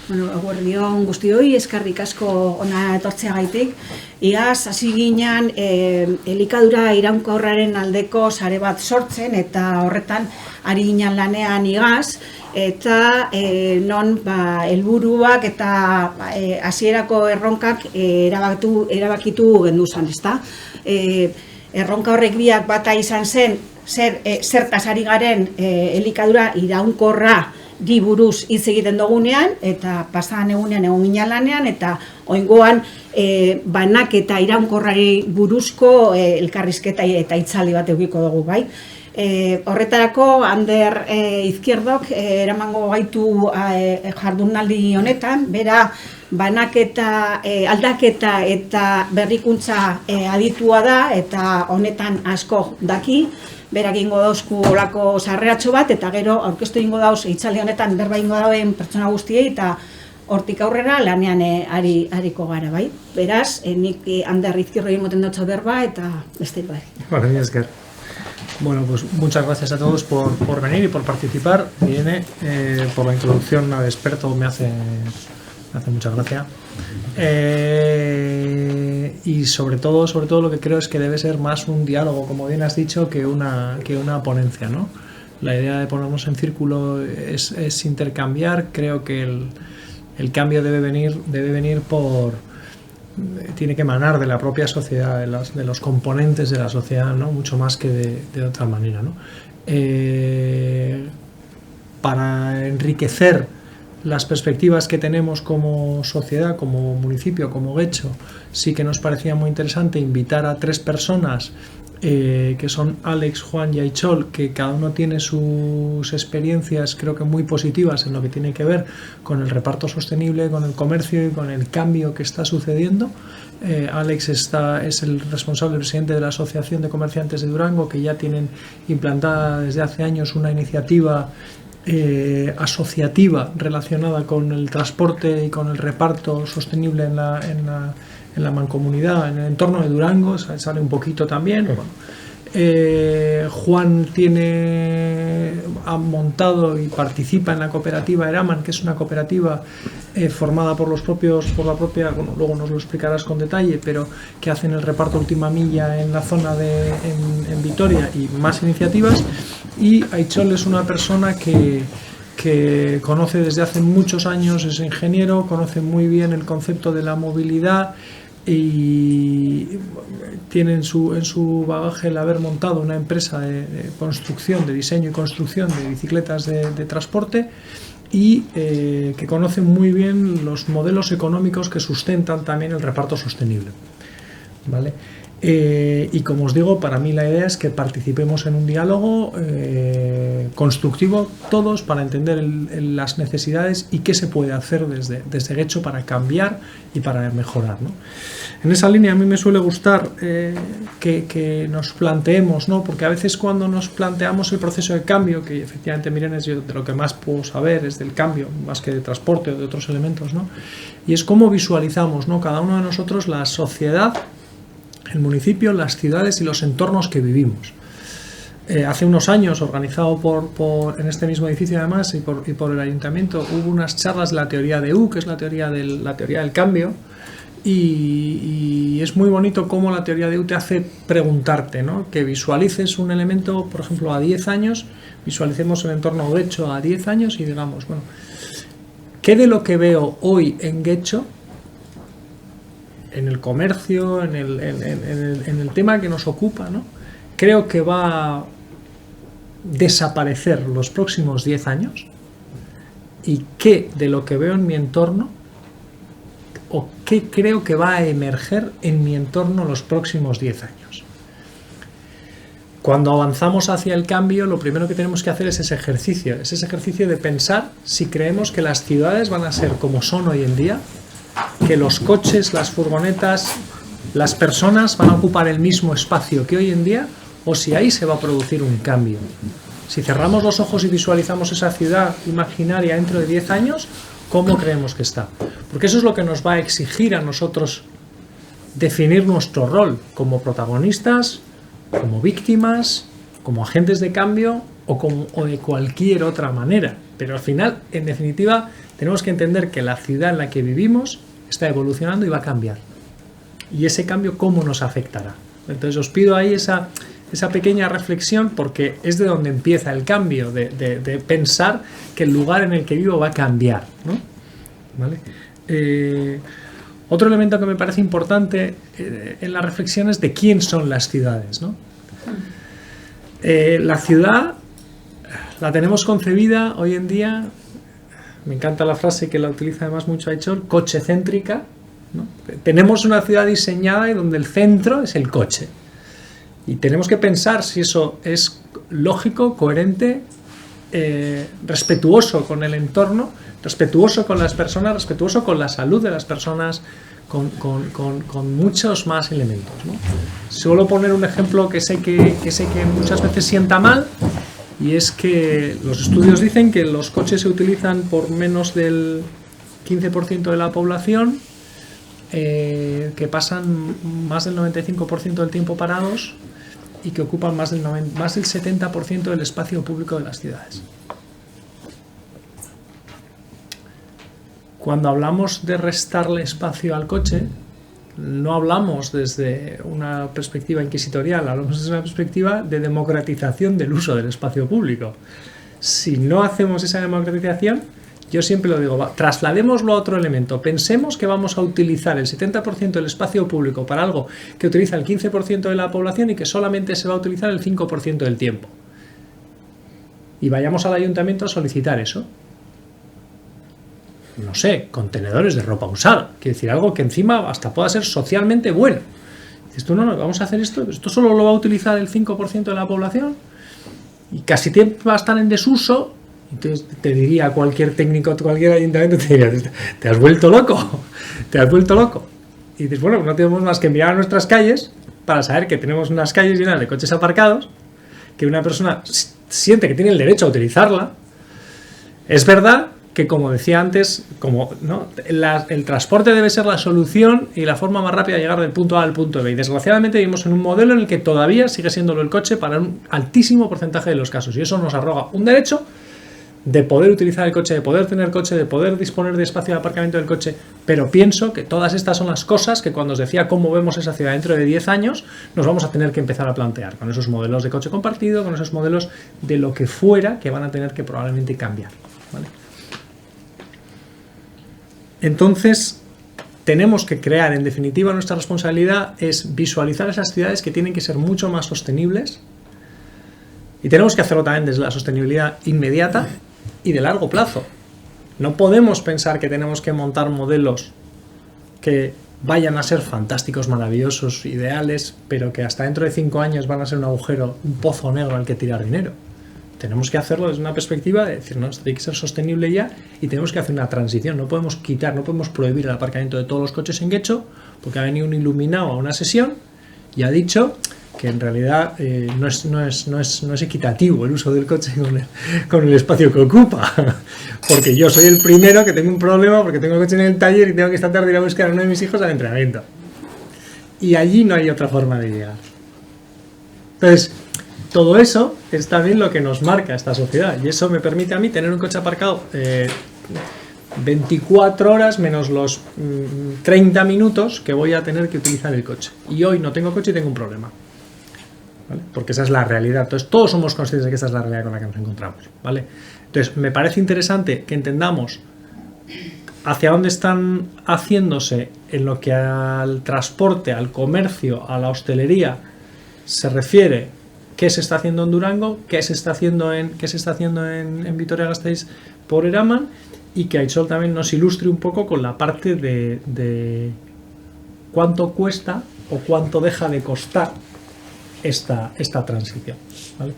Bueno, eguerdion guztioi, eskerrik asko ona etortzeagaitik. Iaz, hasi ginen elikadura iraunkorraren aldeko sare bat sortzen eta horretan ari ginen lanean igaz, eta non helburuak eta hasierako erronkak erabakitu genduzan, ezta? Erronka horrek biak bata izan zen, zertaz ari garen elikadura iraunkorra di buruz hitz egiten dugunean, eta pasadan egunean egon ginen lanean, eta oraingoan banaketa iraunkorrari buruzko elkarrizketa eta hitzaldi bat edukiko dugu, bai. Horretarako, Ander Izquierdok eramango gaitu jardunaldi honetan, bera banaketa, aldaketa eta berrikuntza aditua da, eta honetan asko daki. Berak ingo dauzku olako sarreratxo bat, eta gero aurkeztu ingo dauz hitzaldi honetan berba ingo dauen pertsona guztiei, eta hortik aurrera lanean ariko gara, bai. Beraz, nik Ander Izquierdori moten dutza berba, eta beste bai. Vale, mi esker. Bueno, pues muchas gracias a todos por venir y por participar. Viene por la introducción al experto, me hace mucha gracia. Y sobre todo lo que creo es que debe ser más un diálogo, como bien has dicho, que una ponencia, ¿no? La idea de ponernos en círculo es intercambiar. Creo que el cambio debe venir tiene que emanar de la propia sociedad, de los componentes de la sociedad, ¿no? Mucho más que de otra manera, ¿no? Para enriquecer las perspectivas que tenemos como sociedad, como municipio, como Getxo, sí que nos parecía muy interesante invitar a 3 personas que son Alex, Juan y Aichol, que cada uno tiene sus experiencias, creo que muy positivas en lo que tiene que ver con el reparto sostenible, con el comercio y con el cambio que está sucediendo. Alex es el responsable, presidente de la Asociación de Comerciantes de Durango, que ya tienen implantada desde hace años una iniciativa asociativa relacionada con el transporte y con el reparto sostenible en la mancomunidad, en el entorno de Durango, sale un poquito también. Bueno, Juan ha montado y participa en la cooperativa Eraman, que es una cooperativa formada por la propia, bueno, luego nos lo explicarás con detalle, pero que hacen el reparto última milla en la zona en Vitoria, y más iniciativas. Y Aichol es una persona que conoce desde hace muchos años, es ingeniero, conoce muy bien el concepto de la movilidad y tiene en su bagaje el haber montado una empresa de construcción, de diseño y construcción de bicicletas de transporte, y que conoce muy bien los modelos económicos que sustentan también el reparto sostenible, ¿vale? Y como os digo, para mí la idea es que participemos en un diálogo constructivo todos para entender las necesidades y qué se puede hacer desde Getxo para cambiar y para mejorar, ¿no? En esa línea a mí me suele gustar que nos planteemos, ¿no? Porque a veces cuando nos planteamos el proceso de cambio, que efectivamente Mirena, yo de lo que más puedo saber es del cambio, más que de transporte o de otros elementos, ¿no? Y es cómo visualizamos, ¿no? Cada uno de nosotros la sociedad, el municipio, las ciudades y los entornos que vivimos. Hace unos años, organizado en este mismo edificio además y por el ayuntamiento, hubo unas charlas de la teoría de U, que es la teoría del cambio, y es muy bonito cómo la teoría de U te hace preguntarte, ¿no? Que visualices un elemento, por ejemplo, a 10 años, visualicemos el entorno Getxo a 10 años y digamos, bueno, ¿qué de lo que veo hoy en Getxo, en el comercio, en el tema que nos ocupa, ¿no? Creo que va a desaparecer los próximos 10 años? ¿Y qué de lo que veo en mi entorno o qué creo que va a emerger en mi entorno los próximos 10 años? Cuando avanzamos hacia el cambio, lo primero que tenemos que hacer es ese ejercicio de pensar si creemos que las ciudades van a ser como son hoy en día, que los coches, las furgonetas, las personas van a ocupar el mismo espacio que hoy en día, o si ahí se va a producir un cambio. Si cerramos los ojos y visualizamos esa ciudad imaginaria dentro de 10 años, ¿cómo creemos que está? Porque eso es lo que nos va a exigir a nosotros definir nuestro rol como protagonistas, como víctimas, como agentes de cambio o de cualquier otra manera. Pero al final, en definitiva, tenemos que entender que la ciudad en la que vivimos está evolucionando y va a cambiar. Y ese cambio, ¿cómo nos afectará? Entonces os pido ahí esa pequeña reflexión, porque es de donde empieza el cambio, de pensar que el lugar en el que vivo va a cambiar, ¿no? ¿Vale? Otro elemento que me parece importante en la reflexión es de quién son las ciudades, ¿no? La ciudad la tenemos concebida hoy en día, me encanta la frase que la utiliza además mucho Aichol, coche-céntrica, ¿no? Tenemos una ciudad diseñada y donde el centro es el coche. Y tenemos que pensar si eso es lógico, coherente, respetuoso con el entorno, respetuoso con las personas, respetuoso con la salud de las personas, con muchos más elementos, ¿no? Suelo poner un ejemplo que sé que muchas veces sienta mal, y es que los estudios dicen que los coches se utilizan por menos del 15% de la población, que pasan más del 95% del tiempo parados y que ocupan más del 70% del espacio público de las ciudades. Cuando hablamos de restarle espacio al coche, no hablamos desde una perspectiva inquisitorial, hablamos desde una perspectiva de democratización del uso del espacio público. Si no hacemos esa democratización, yo siempre lo digo, trasladémoslo a otro elemento. Pensemos que vamos a utilizar el 70% del espacio público para algo que utiliza el 15% de la población y que solamente se va a utilizar el 5% del tiempo. Y vayamos al ayuntamiento a solicitar eso. No sé, contenedores de ropa usada. Quiero decir, algo que encima hasta pueda ser socialmente bueno. Dices tú, no, vamos a hacer esto solo lo va a utilizar el 5% de la población y casi va a estar en desuso. Entonces te diría cualquier técnico, cualquier ayuntamiento, te diría, te has vuelto loco, te has vuelto loco. Y dices, bueno, no tenemos más que mirar a nuestras calles para saber que tenemos unas calles llenas de coches aparcados, que una persona siente que tiene el derecho a utilizarla. Es verdad que, como decía antes, ¿no? El transporte debe ser la solución y la forma más rápida de llegar del punto A al punto B. Y desgraciadamente vivimos en un modelo en el que todavía sigue siendo el coche para un altísimo porcentaje de los casos. Y eso nos arroga un derecho de poder utilizar el coche, de poder tener coche, de poder disponer de espacio de aparcamiento del coche. Pero pienso que todas estas son las cosas que, cuando os decía cómo vemos esa ciudad dentro de 10 años, nos vamos a tener que empezar a plantear con esos modelos de coche compartido, con esos modelos de lo que fuera que van a tener que probablemente cambiar, ¿vale? Entonces, tenemos que crear, en definitiva, nuestra responsabilidad es visualizar esas ciudades que tienen que ser mucho más sostenibles, y tenemos que hacerlo también desde la sostenibilidad inmediata y de largo plazo. No podemos pensar que tenemos que montar modelos que vayan a ser fantásticos, maravillosos, ideales, pero que hasta dentro de 5 años van a ser un agujero, un pozo negro al que tirar dinero. Tenemos que hacerlo desde una perspectiva de decir, no, esto tiene que ser sostenible ya, y tenemos que hacer una transición. No podemos prohibir el aparcamiento de todos los coches en Guecho, porque ha venido un iluminado a una sesión y ha dicho que en realidad no es equitativo el uso del coche con el espacio que ocupa. Porque yo soy el primero que tengo un problema porque tengo el coche en el taller y tengo que esta tarde ir a buscar a uno de mis hijos al entrenamiento. Y allí no hay otra forma de llegar. Entonces, todo eso es también lo que nos marca esta sociedad, y eso me permite a mí tener un coche aparcado 24 horas menos los 30 minutos que voy a tener que utilizar el coche. Y hoy no tengo coche y tengo un problema, ¿vale? Porque esa es la realidad. Entonces, todos somos conscientes de que esa es la realidad con la que nos encontramos, ¿vale? Entonces, me parece interesante que entendamos hacia dónde están haciéndose en lo que al transporte, al comercio, a la hostelería se refiere. ¿Qué se está haciendo en Durango? ¿Qué se está haciendo en Vitoria-Gasteiz por Eraman? Y que Aichol también nos ilustre un poco con la parte de cuánto cuesta o cuánto deja de costar esta transición, ¿vale?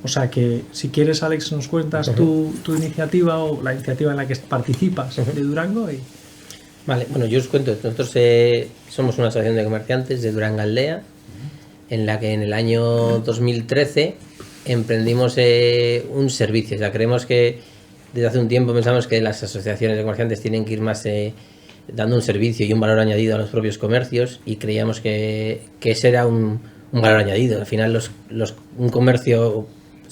O sea que, si quieres, Alex, nos cuentas tu iniciativa o la iniciativa en la que participas de Durango. Vale, bueno, yo os cuento. Nosotros somos una asociación de comerciantes de Durangaldea, en la que en el año 2013 emprendimos un servicio. O sea, creemos que desde hace un tiempo pensamos que las asociaciones de comerciantes tienen que ir más dando un servicio y un valor añadido a los propios comercios, y creíamos que ese era un valor añadido. Al final un comercio, o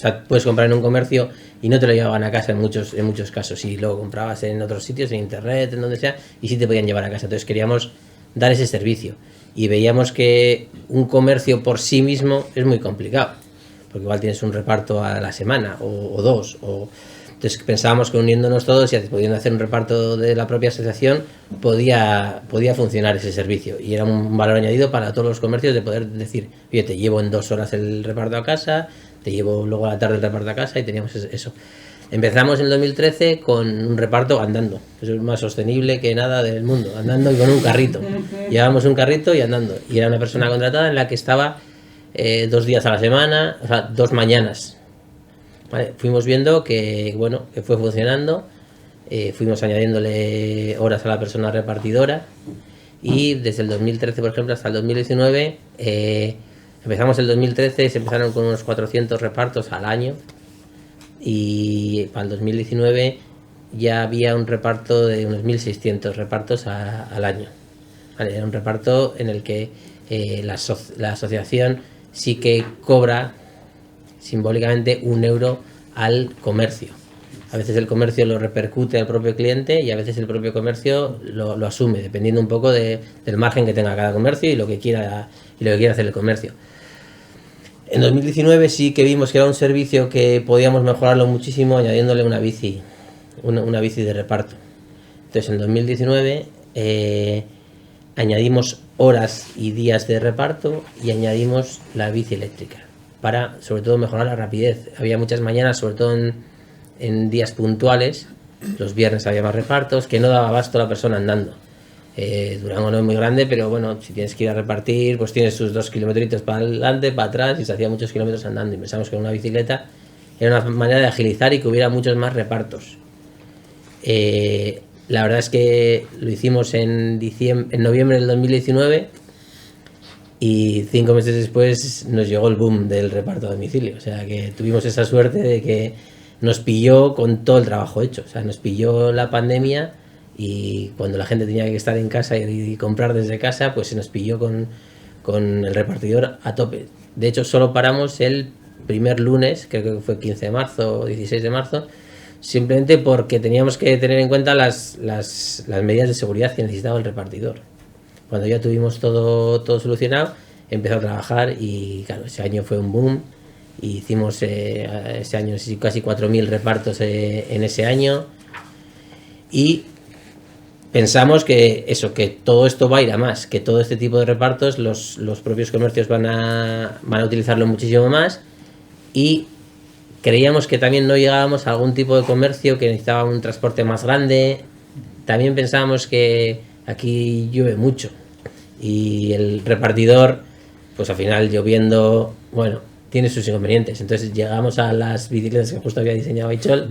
sea, puedes comprar en un comercio y no te lo llevaban a casa en muchos casos, y luego comprabas en otros sitios, en internet, en donde sea, y sí te podían llevar a casa. Entonces queríamos dar ese servicio y veíamos que un comercio por sí mismo es muy complicado, porque igual tienes un reparto a la semana o dos, entonces pensábamos que uniéndonos todos y pudiendo hacer un reparto de la propia asociación podía funcionar ese servicio, y era un valor añadido para todos los comercios de poder decir, oye, te llevo en 2 horas el reparto a casa, te llevo luego a la tarde el reparto a casa, y teníamos eso. Empezamos en el 2013 con un reparto andando, que es más sostenible que nada del mundo, andando y con un carrito. Llevábamos un carrito y andando, y era una persona contratada en la que estaba 2 días a la semana, o sea, 2 mañanas. ¿Vale? Fuimos viendo que, bueno, que fue funcionando, fuimos añadiéndole horas a la persona repartidora, y desde el 2013, por ejemplo, hasta el 2019, empezamos el 2013, se empezaron con unos 400 repartos al año, y para el 2019 ya había un reparto de unos 1.600 repartos al año. ¿Vale? Era un reparto en el que la asociación sí que cobra simbólicamente 1 euro al comercio. A veces el comercio lo repercute al propio cliente, y a veces el propio comercio lo asume, dependiendo un poco del margen que tenga cada comercio y lo que quiera hacer el comercio. En 2019 sí que vimos que era un servicio que podíamos mejorarlo muchísimo añadiéndole una bici de reparto. Entonces en 2019 añadimos horas y días de reparto, y añadimos la bici eléctrica para sobre todo mejorar la rapidez. Había muchas mañanas, sobre todo en días puntuales, los viernes había más repartos, que no daba abasto la persona andando. Durango no es muy grande, pero bueno, si tienes que ir a repartir, pues tienes tus 2 kilometritos para adelante, para atrás, y se hacía muchos kilómetros andando, y pensamos que una bicicleta era una manera de agilizar y que hubiera muchos más repartos. La verdad es que lo hicimos en noviembre del 2019, y 5 meses después nos llegó el boom del reparto a domicilio. O sea que tuvimos esa suerte de que nos pilló con todo el trabajo hecho. O sea, nos pilló la pandemia, y cuando la gente tenía que estar en casa y comprar desde casa, pues se nos pilló con el repartidor a tope. De hecho, solo paramos el primer lunes, creo que fue 15 de marzo o 16 de marzo, simplemente porque teníamos que tener en cuenta las medidas de seguridad que necesitaba el repartidor. Cuando ya tuvimos todo solucionado, empezó a trabajar, y claro, ese año fue un boom, y hicimos ese año casi 4.000 repartos en ese año, y pensamos que todo esto va a ir a más, que todo este tipo de repartos los propios comercios van a utilizarlo muchísimo más, y creíamos que también no llegábamos a algún tipo de comercio que necesitaba un transporte más grande. También pensábamos que aquí llueve mucho, y el repartidor, pues al final lloviendo, bueno, tiene sus inconvenientes. Entonces llegamos a las bicicletas que justo había diseñado Aichol,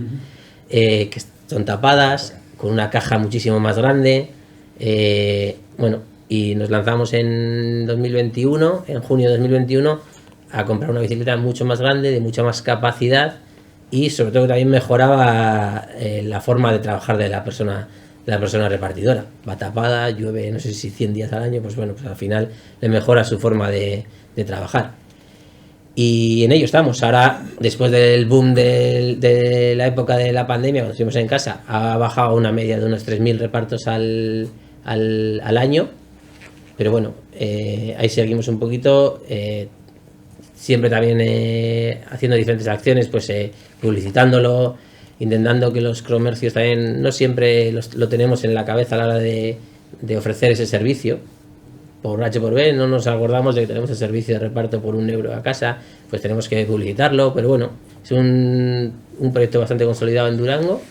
que son tapadas, con una caja muchísimo más grande, bueno, y nos lanzamos en 2021, en junio de 2021, a comprar una bicicleta mucho más grande, de mucha más capacidad, y sobre todo también mejoraba la forma de trabajar de la persona repartidora. Va tapada, llueve no sé si 100 días al año, pues bueno, pues al final le mejora su forma de trabajar. Y en ello estamos. Ahora, después del boom de la época de la pandemia, cuando estuvimos en casa, ha bajado a una media de unos 3.000 repartos al año, pero bueno, ahí seguimos un poquito, siempre también haciendo diferentes acciones, pues publicitándolo, intentando que los comercios también, no siempre lo tenemos en la cabeza a la hora de ofrecer ese servicio. Por H por B, no nos acordamos de que tenemos el servicio de reparto por 1 euro a casa, pues tenemos que publicitarlo, pero bueno, es un proyecto bastante consolidado en Durango.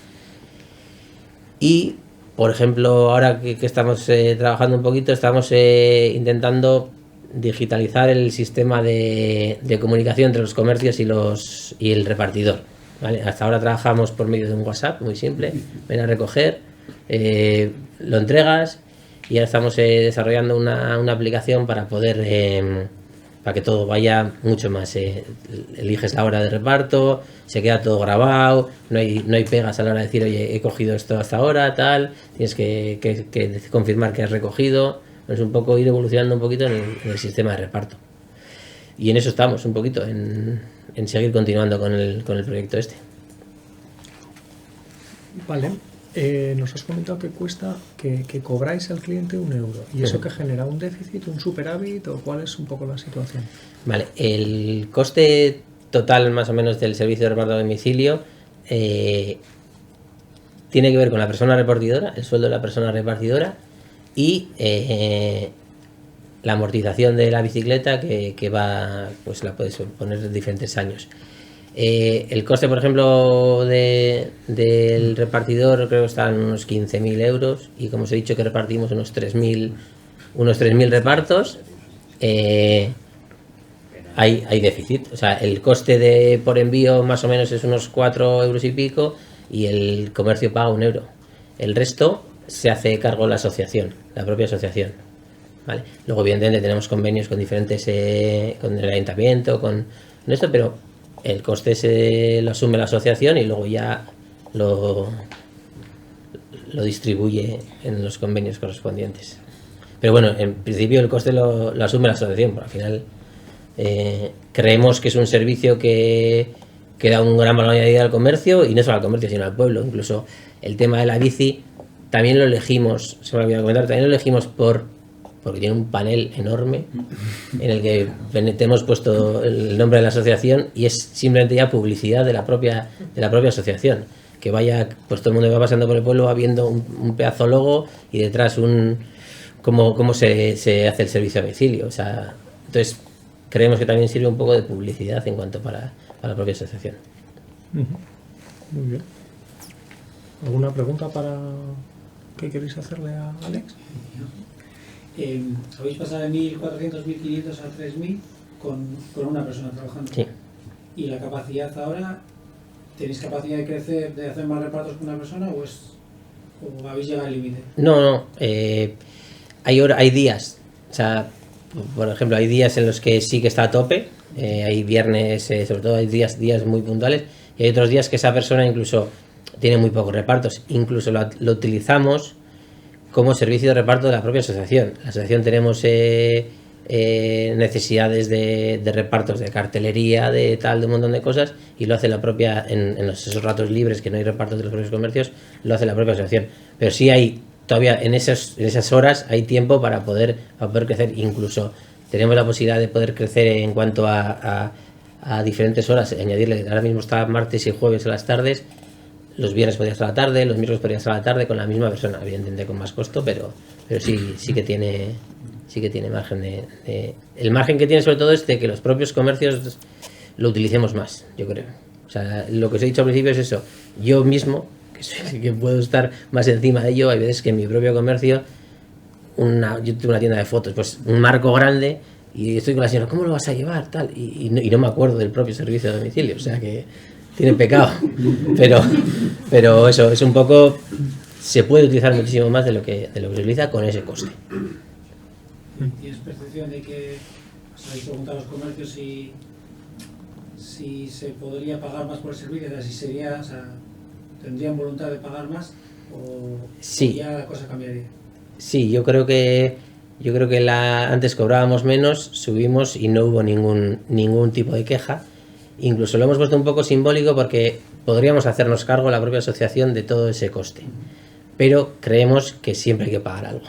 Y, por ejemplo, ahora que estamos trabajando un poquito, estamos intentando digitalizar el sistema de comunicación entre los comercios y el repartidor. ¿Vale? Hasta ahora trabajamos por medio de un WhatsApp, muy simple, ven a recoger, lo entregas, y ahora estamos desarrollando una aplicación para poder, para que todo vaya mucho más. Eliges la hora de reparto, se queda todo grabado, no hay pegas a la hora de decir, oye, he cogido esto hasta ahora, tal, tienes que confirmar que has recogido. Es un poco ir evolucionando un poquito en el sistema de reparto. Y en eso estamos un poquito, en en seguir continuando con el proyecto este. Vale. Nos has comentado que cuesta que cobráis al cliente 1 euro. ¿Y eso que genera? ¿Un déficit, un superávit o cuál es un poco la situación? Vale, el coste total más o menos del servicio de reparto a domicilio tiene que ver con la persona repartidora, el sueldo de la persona repartidora y la amortización de la bicicleta que va, pues la puedes poner de diferentes años. El coste, por ejemplo, del repartidor creo que está en unos 15.000 euros y como os he dicho que repartimos unos 3.000 repartos, hay déficit. O sea, el coste por envío más o menos es unos 4 euros y pico y el comercio paga 1 euro. El resto se hace cargo la asociación, la propia asociación. ¿Vale? Luego, evidentemente, tenemos convenios con diferentes, con el ayuntamiento, con esto, pero el coste lo asume la asociación y luego ya lo distribuye en los convenios correspondientes. Pero bueno, en principio el coste lo asume la asociación, porque al final creemos que es un servicio que da un gran valor añadido al comercio y no solo al comercio, sino al pueblo. Incluso el tema de la bici también lo elegimos, se me olvidó comentar, también lo elegimos porque tiene un panel enorme en el que hemos puesto el nombre de la asociación y es simplemente ya publicidad de la propia asociación. Que vaya, pues todo el mundo que va pasando por el pueblo va viendo un pedazo logo y detrás cómo se hace el servicio a domicilio. O sea, entonces creemos que también sirve un poco de publicidad en cuanto para la propia asociación. Muy bien. ¿Alguna pregunta que queréis hacerle a Alex? Habéis pasado de 1.400, 1.500 a 3.000 con una persona trabajando. Sí. ¿Y la capacidad ahora, tenéis capacidad de crecer, de hacer más repartos con una persona o habéis llegado al límite? No. Hay días. O sea, por ejemplo, hay días en los que sí que está a tope. Hay viernes, sobre todo hay días muy puntuales. Y hay otros días que esa persona incluso tiene muy pocos repartos. Incluso lo utilizamos como servicio de reparto de la propia asociación. La asociación tenemos necesidades de repartos de cartelería, de un montón de cosas, y lo hace la propia, en esos ratos libres que no hay repartos de los propios comercios, lo hace la propia asociación. Pero sí hay, todavía en esas horas hay tiempo para poder crecer. Incluso tenemos la posibilidad de poder crecer en cuanto a diferentes horas, añadirle, ahora mismo está martes y jueves a las tardes, los viernes podría estar a la tarde, los miércoles podría estar a la tarde con la misma persona, evidentemente con más costo, pero sí que tiene margen el margen que tiene sobre todo es de que los propios comercios lo utilicemos más, yo creo. O sea, lo que os he dicho al principio es eso. Yo mismo, que puedo estar más encima de ello, hay veces que en mi propio comercio, yo tengo una tienda de fotos, pues un marco grande, y estoy con la señora, ¿cómo lo vas a llevar? Tal, y no me acuerdo del propio servicio de domicilio, o sea que tiene pecado, pero eso es un poco, se puede utilizar muchísimo más de lo que se utiliza con ese coste. ¿Tienes percepción de que os habéis preguntado a los comercios si se podría pagar más por el servicio? O sea, ¿tendrían voluntad de pagar más o ya la cosa cambiaría? Sí, yo creo que antes cobrábamos menos, subimos y no hubo ningún tipo de queja. Incluso lo hemos puesto un poco simbólico porque podríamos hacernos cargo la propia asociación de todo ese coste. Pero creemos que siempre hay que pagar algo.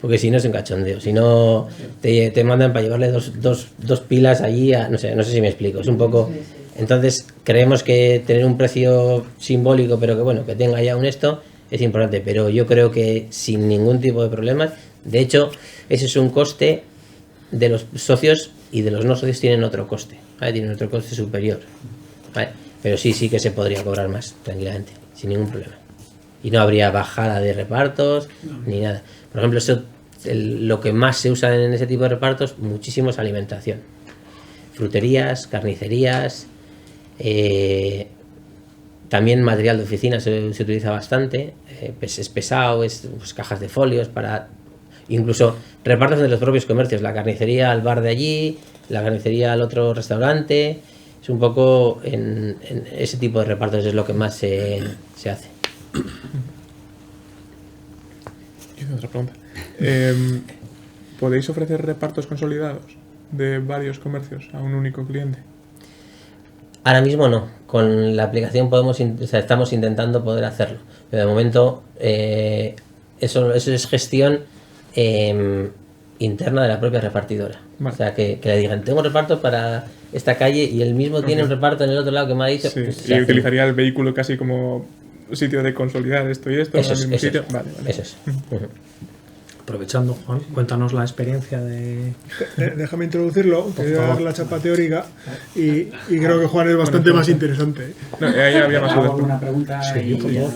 Porque si no es un cachondeo. Si no te mandan para llevarle dos pilas allí. No sé si me explico. Es un poco. Entonces creemos que tener un precio simbólico, pero que tenga ya un esto, es importante. Pero yo creo que sin ningún tipo de problemas. De hecho, ese es un coste de los socios y de los no socios tienen otro coste. ¿Vale? Tienen otro coste superior. ¿Vale? Pero sí que se podría cobrar más, tranquilamente, sin ningún problema. Y no habría bajada de repartos ni nada. Por ejemplo, lo que más se usa en ese tipo de repartos, muchísimo es alimentación. Fruterías, carnicerías, también material de oficina se utiliza bastante. Es pesado, pues, cajas de folios para... Incluso repartos de los propios comercios, la carnicería al bar de allí, la carnicería al otro restaurante. Es un poco en ese tipo de repartos es lo que más se hace. Y otra pregunta. ¿Podéis ofrecer repartos consolidados de varios comercios a un único cliente? Ahora mismo no. Con la aplicación estamos intentando poder hacerlo. Pero de momento eso es gestión interna de la propia repartidora. Vale. O sea, que le digan, tengo reparto para esta calle y él mismo tiene un reparto en el otro lado que me ha dicho. Sí, Pues, y utilizaría el vehículo casi como sitio de consolidar esto y esto en Eso el es, mismo eso sitio. es. Vale, vale. Eso es. Ujú. Aprovechando, Juan, cuéntanos la experiencia de... Déjame introducirlo, que voy a dar favor. la chapa teórica y creo que Juan es bastante más interesante. No, ahí había más Hago dudas. alguna pregunta Sí, y por ya, favor.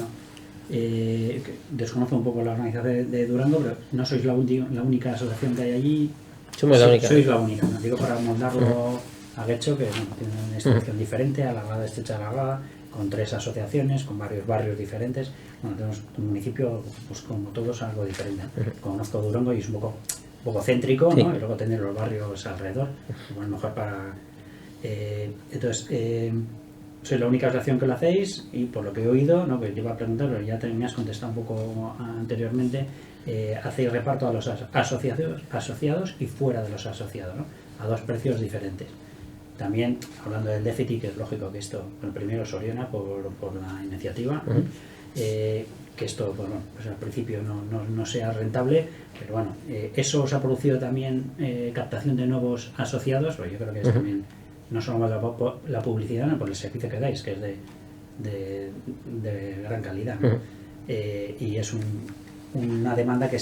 que desconozco un poco la organización de Durango, pero no sois la única asociación que hay allí. Somos la única. Sois la única, ¿no? Digo para moldarlo a Guecho, que bueno, tiene una institución diferente, alargada, estrecha, alargada, con 3 asociaciones, con varios barrios diferentes. Bueno, tenemos un municipio, pues como todos, algo diferente. Conozco Durango y es un poco céntrico, Sí. ¿no? Y luego tener los barrios alrededor. Bueno, mejor para... soy la única asociación que lo hacéis y por lo que he oído, no, que te iba a preguntar, pero ya me has contestado un poco anteriormente, hacéis reparto a los asociados y fuera de los asociados, ¿no? A 2 precios diferentes. También, hablando del déficit, que es lógico que esto, bueno, primero Soriona por la iniciativa, que esto, bueno, pues al principio no sea rentable, pero bueno, eso os ha producido también captación de nuevos asociados, pero yo creo que es también no solo más la publicidad, no por el servicio que dais, que es de gran calidad, ¿no? Y es una demanda que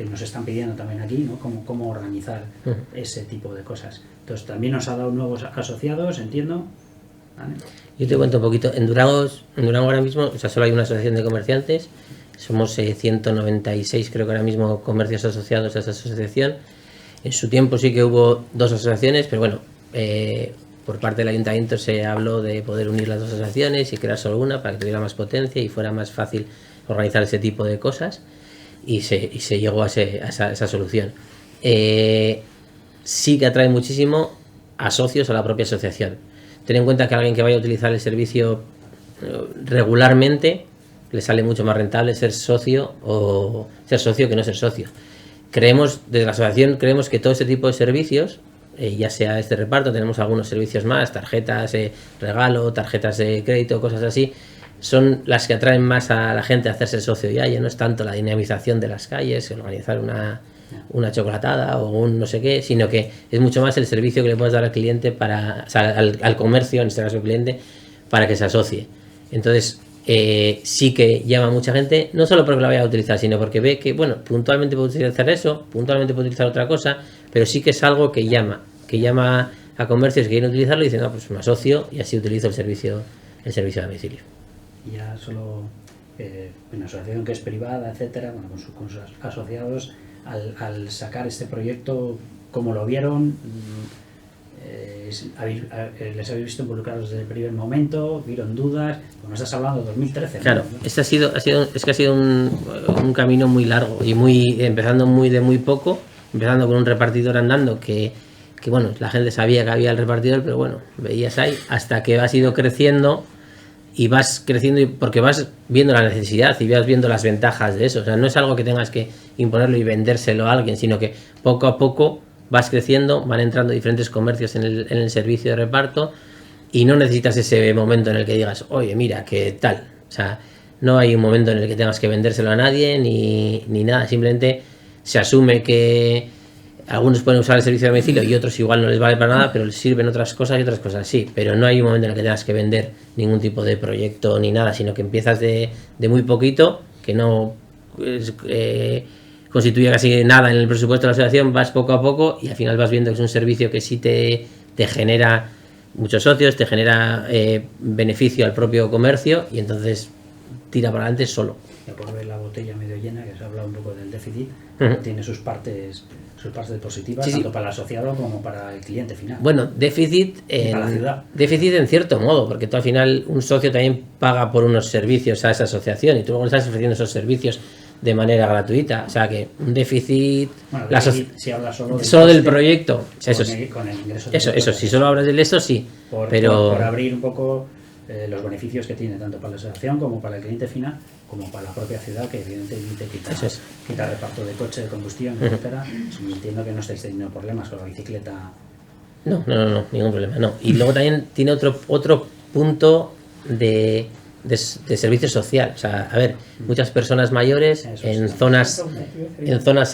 nos están pidiendo también aquí, ¿no? Cómo organizar ese tipo de cosas. Entonces también nos ha dado nuevos asociados, entiendo. ¿Vale? Yo te cuento un poquito. En Durango ahora mismo, o sea, solo hay una asociación de comerciantes. Somos 196, creo que ahora mismo, comercios asociados a esa asociación. En su tiempo sí que hubo 2 asociaciones, pero bueno, por parte del ayuntamiento se habló de poder unir las 2 asociaciones y crear solo una para que tuviera más potencia y fuera más fácil organizar ese tipo de cosas. Y se llegó a esa solución. Sí que atrae muchísimo a socios a la propia asociación. Ten en cuenta que alguien que vaya a utilizar el servicio regularmente le sale mucho más rentable ser socio que no ser socio. Desde la asociación creemos que todo este tipo de servicios, ya sea este reparto, tenemos algunos servicios más, tarjetas regalo, tarjetas de crédito, cosas así, son las que atraen más a la gente a hacerse socio ya no es tanto la dinamización de las calles, organizar una chocolatada o un no sé qué, sino que es mucho más el servicio que le puedes dar al cliente al comercio, en este caso al cliente, para que se asocie. Entonces, sí que llama mucha gente, no solo porque la vaya a utilizar, sino porque ve que, bueno, puntualmente puede utilizar eso, puntualmente puede utilizar otra cosa, pero sí que es algo que llama a comercios que quieren utilizarlo y dicen, no, pues me asocio y así utilizo el servicio de domicilio. Y ya solo una asociación que es privada, etcétera, bueno, con sus asociados, al sacar este proyecto, ¿cómo lo vieron? ¿Les habéis visto involucrados desde el primer momento? ¿Vieron dudas? Bueno, estás hablando de 2013, ¿no? Claro, este ha sido un camino muy largo y empezando de muy poco, empezando con un repartidor andando que bueno, la gente sabía que había el repartidor, pero bueno, veías ahí, hasta que has ido creciendo y vas creciendo porque vas viendo la necesidad y vas viendo las ventajas de eso. O sea, no es algo que tengas que imponerlo y vendérselo a alguien, sino que poco a poco vas creciendo, van entrando diferentes comercios en el servicio de reparto y no necesitas ese momento en el que digas, oye, mira, ¿qué tal? O sea, no hay un momento en el que tengas que vendérselo a nadie ni nada, simplemente se asume que algunos pueden usar el servicio de domicilio y otros igual no les vale para nada, pero les sirven otras cosas y otras cosas sí, pero no hay un momento en el que tengas que vender ningún tipo de proyecto ni nada, sino que empiezas de muy poquito, que no constituye casi nada en el presupuesto de la asociación, vas poco a poco y al final vas viendo que es un servicio que sí te genera muchos socios, te genera beneficio al propio comercio y entonces tira para adelante solo. Ya por ver la botella medio llena, que se ha hablado un poco del déficit, tiene sus partes positivas, Sí, tanto para el asociado como para el cliente final. Bueno, déficit para la ciudad. Déficit en cierto modo, porque tú al final un socio también paga por unos servicios a esa asociación y tú luego le estás ofreciendo esos servicios de manera gratuita. O sea que un déficit... Bueno, si hablas solo del proyecto, eso sí. Con el ingreso Eso, si solo hablas de eso, sí. Pero... por abrir un poco los beneficios que tiene tanto para la asociación como para el cliente final, como para la propia ciudad, que evidentemente quita reparto de coche, de combustión, etcétera. Entiendo que no estáis teniendo problemas con la bicicleta. No, ningún problema, no. Y luego también tiene otro punto de servicio social. O sea, a ver, muchas personas mayores en zonas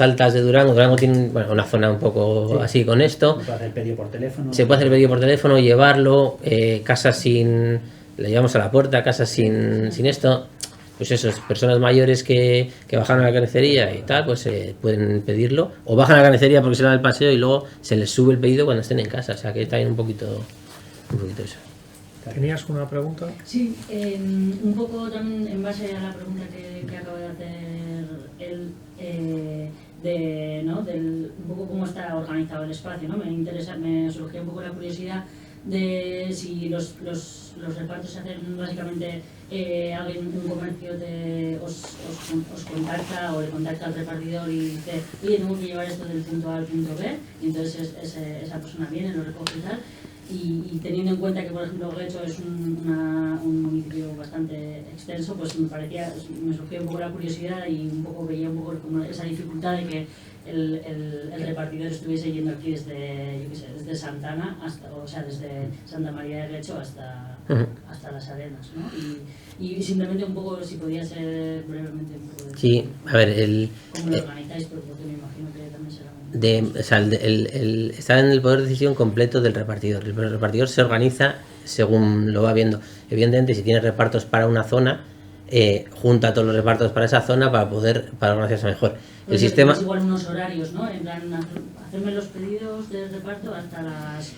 altas de Durango. Durango tiene una zona un poco así con esto. Se puede hacer pedido por teléfono. Se puede hacer pedido por teléfono, llevarlo, casas sin... Le llevamos a la puerta, casas sin esto. Pues eso, personas mayores que bajan a la carnicería y tal, pues pueden pedirlo. O bajan a la carnicería porque se dan el paseo y luego se les sube el pedido cuando estén en casa. O sea, que está bien un poquito eso. ¿Tenías una pregunta? Sí, un poco también en base a la pregunta que acaba de hacer él, un poco cómo está organizado el espacio, ¿no? Me surgió un poco la curiosidad de si los repartos se hacen básicamente alguien, un comercio os contacta o le contacta al repartidor y dice, oye, tengo que llevar esto del punto A al punto B, y entonces esa persona viene, lo recoge y tal. Y teniendo en cuenta que, por ejemplo, Guecho es un municipio bastante extenso, pues me surgió un poco la curiosidad y veía un poco como esa dificultad de que el repartidor estuviese yendo aquí desde Santana desde Santa María de Guecho hasta Las Arenas, ¿no? Y simplemente un poco, si podía ser brevemente un poco de... Sí, a ver, ¿cómo lo organizáis? Porque me imagino que también será... está en el poder de decisión completo del repartidor. El repartidor se organiza según lo va viendo. Evidentemente, si tiene repartos para una zona, junta todos los repartos para esa zona para organizarse mejor. El sistema... Es igual unos horarios, ¿no? En plan, hacerme los pedidos de reparto hasta las...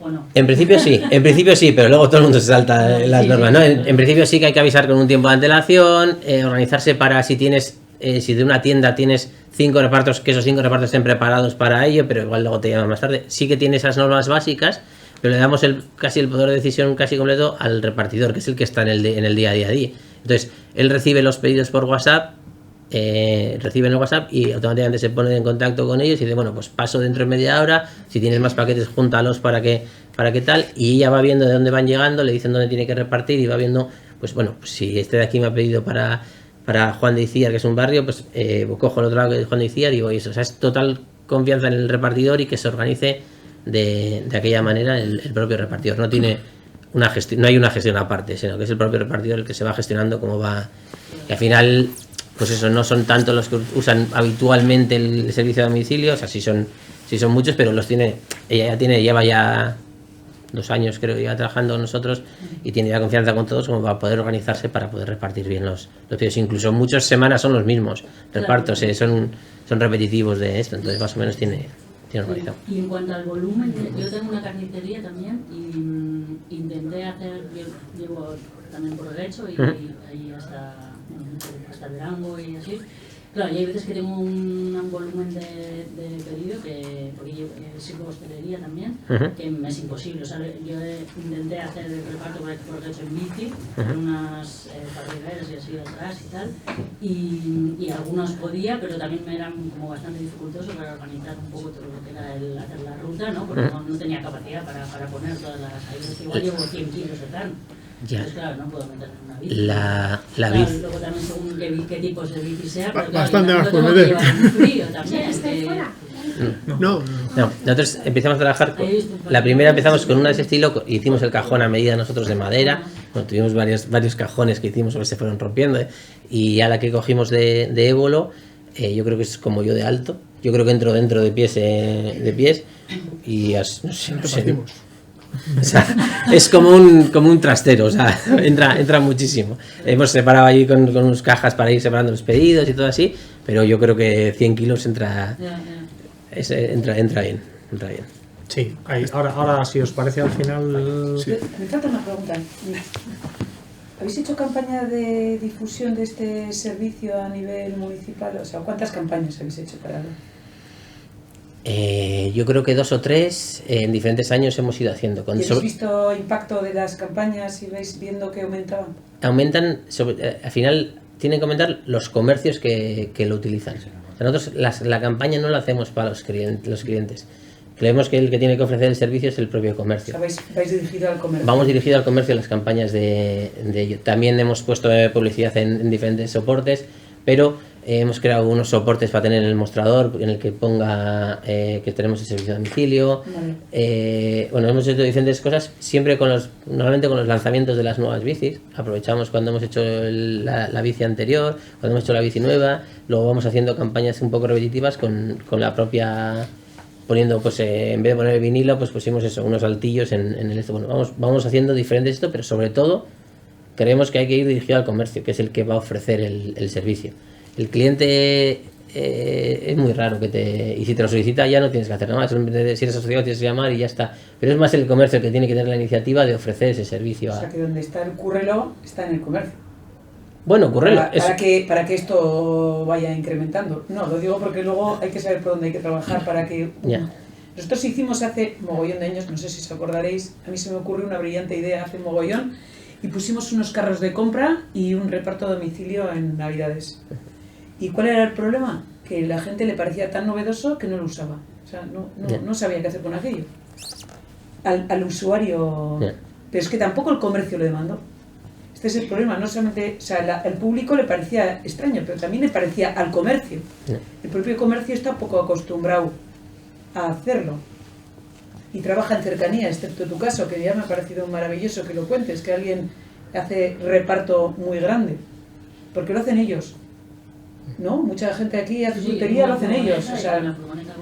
¿O no? En principio sí, pero luego todo el mundo se salta las normas, ¿no? En principio sí que hay que avisar con un tiempo de antelación, organizarse para si de una tienda tienes 5 repartos, que esos 5 repartos estén preparados para ello, pero igual luego te llaman más tarde. Sí que tiene esas normas básicas, pero le damos casi el poder de decisión casi completo al repartidor, que es el que está en el día a día. Entonces, él recibe los pedidos por WhatsApp, reciben el WhatsApp y automáticamente se pone en contacto con ellos y dice, bueno, pues paso dentro de media hora, si tienes más paquetes júntalos para que tal, y ella va viendo de dónde van llegando, le dicen dónde tiene que repartir y va viendo, pues bueno, pues si este de aquí me ha pedido para Juan de Icíar, que es un barrio, pues cojo el otro lado que es Juan de Icíar y digo eso. O sea, es total confianza en el repartidor y que se organice de aquella manera el propio repartidor. No tiene no hay una gestión aparte, sino que es el propio repartidor el que se va gestionando cómo va. Y al final, pues eso, no son tanto los que usan habitualmente el servicio de domicilio, o sea, sí son muchos, pero ella lleva ya 2 años creo que lleva trabajando con nosotros y tiene ya confianza con todos como para poder organizarse para poder repartir bien los pedidos. Incluso muchas semanas son los mismos repartos, son repetitivos de esto, entonces más o menos tiene organizado. Y en cuanto al volumen, yo tengo una carnicería también y intenté llevo también por Guecho y ahí hasta Durango y así. Claro, y hay veces que tengo un volumen de pedido porque yo sirvo hostelería también, que me es imposible. O sea, yo intenté hacer el reparto por Guecho en bici, con unas parrilleras y así atrás y tal, y algunos podía, pero también me eran como bastante dificultoso para organizar un poco todo lo que era hacer la ruta, ¿no? Porque no tenía capacidad para poner todas las... Igual llevo 100 kilos de carne. Ya. Entonces, claro, no puedo meter en una bici. La bici. Luego también según qué tipos de bici sea, pero Bastante más puedo meter. llevar un frío también. No. Nosotros empezamos a trabajar la primera empezamos con una de ese estilo y hicimos el cajón a medida nosotros de madera. Bueno, tuvimos varios cajones que hicimos que se fueron rompiendo, y a la que cogimos de ébolo, yo creo que es como yo de alto, yo creo que entro dentro de pies y no sé. O sea, es como un trastero, o sea, entra muchísimo. Hemos separado ahí con unas cajas para ir separando los pedidos y todo así, pero yo creo que 100 kilos entra bien. Sí, ahora si os parece al final... Sí. Me falta una pregunta. ¿Habéis hecho campaña de difusión de este servicio a nivel municipal? O sea, ¿cuántas campañas habéis hecho para...? Yo creo que 2 o 3 en diferentes años hemos ido haciendo. ¿Habéis visto impacto de las campañas y vais viendo que aumentaban? Aumentan, al final tienen que aumentar los comercios que lo utilizan. O sea, nosotros la campaña no la hacemos para los clientes. Creemos que el que tiene que ofrecer el servicio es el propio comercio. O sea, vais dirigido al comercio. Vamos dirigido al comercio las campañas de ello. También hemos puesto publicidad en diferentes soportes, pero hemos creado unos soportes para tener en el mostrador en el que ponga que tenemos el servicio de domicilio. Bueno, hemos hecho diferentes cosas, siempre normalmente con los lanzamientos de las nuevas bicis. Aprovechamos cuando hemos hecho la bici anterior, cuando hemos hecho la bici nueva, luego vamos haciendo campañas un poco repetitivas con la propia, poniendo, pues en vez de poner el vinilo, pues pusimos eso, unos altillos en el esto. Bueno, vamos haciendo diferentes esto, pero sobre todo creemos que hay que ir dirigido al comercio, que es el que va a ofrecer el servicio. El cliente es muy raro y si te lo solicita ya no tienes que hacer nada más, si eres asociado tienes que llamar y ya está, pero es más el comercio el que tiene que tener la iniciativa de ofrecer ese servicio. O sea, que donde está el currelo está en el comercio. Bueno, currelo. Para que esto vaya incrementando. No, lo digo porque luego hay que saber por dónde hay que trabajar para que... Nosotros hicimos hace mogollón de años, no sé si os acordaréis, a mí se me ocurrió una brillante idea hace mogollón y pusimos unos carros de compra y un reparto a domicilio en Navidades. ¿Y cuál era el problema? Que la gente le parecía tan novedoso que no lo usaba. O sea, no sabía qué hacer con aquello. Al usuario... Pero es que tampoco el comercio lo demandó. Este es el problema. No solamente... O sea, el público le parecía extraño, pero también le parecía al comercio. El propio comercio está poco acostumbrado a hacerlo. Y trabaja en cercanía, excepto tu caso, que ya me ha parecido maravilloso que lo cuentes, que alguien hace reparto muy grande. Porque lo hacen ellos. ¿No? Mucha gente aquí hace frutería, lo hacen ellos, o sea,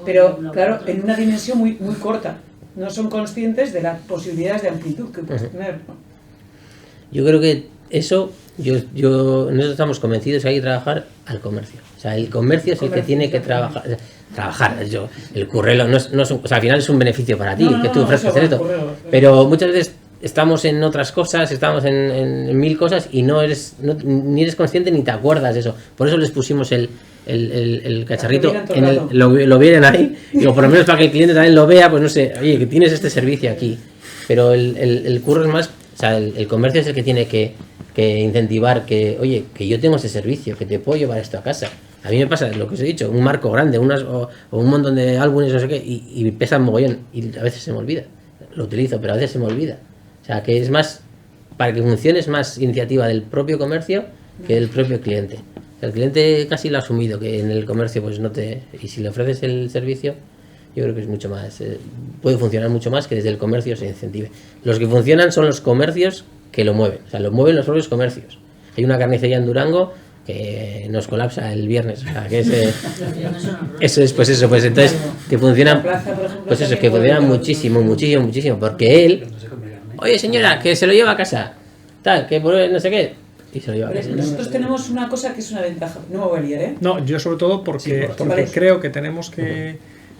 pero claro, en una dimensión muy, muy corta. No son conscientes de las posibilidades de amplitud que puedes tener, ¿no? Yo creo que eso, nosotros estamos convencidos que hay que trabajar al comercio. O sea, el comercio es el que tiene que trabajar. El currelo no es o sea, al final es un beneficio para ti, que tú ofrezcas esto. Pero muchas veces estamos en otras cosas, estamos en mil cosas y ni eres consciente ni te acuerdas de eso. Por eso les pusimos el cacharrito, lo vieron ahí, digo, por lo menos para que el cliente también lo vea, pues no sé, oye, que tienes este servicio aquí. Pero el curro es más, o sea, el comercio es el que tiene que incentivar que, oye, que yo tengo ese servicio, que te puedo llevar esto a casa. A mí me pasa lo que os he dicho, un marco grande, o un montón de álbumes, no sé qué, y pesan mogollón, y a veces se me olvida. Lo utilizo, pero a veces se me olvida. O sea, que es más, para que funcione es más iniciativa del propio comercio que del propio cliente. O sea, el cliente casi lo ha asumido, que en el comercio pues no te... Y si le ofreces el servicio, yo creo que es mucho más... puede funcionar mucho más que desde el comercio se incentive. Los que funcionan son los comercios que lo mueven. O sea, lo mueven los propios comercios. Hay una carnicería en Durango que nos colapsa el viernes. O sea, que eso es, pues entonces que funcionan... Pues eso, que funcionan muchísimo, porque él... Oye señora, que se lo lleva a casa, tal, que no sé qué, y se lo lleva a casa. Nosotros tenemos una cosa que es una ventaja, no me voy a liar, ¿eh? No, yo sobre todo porque creo que tenemos que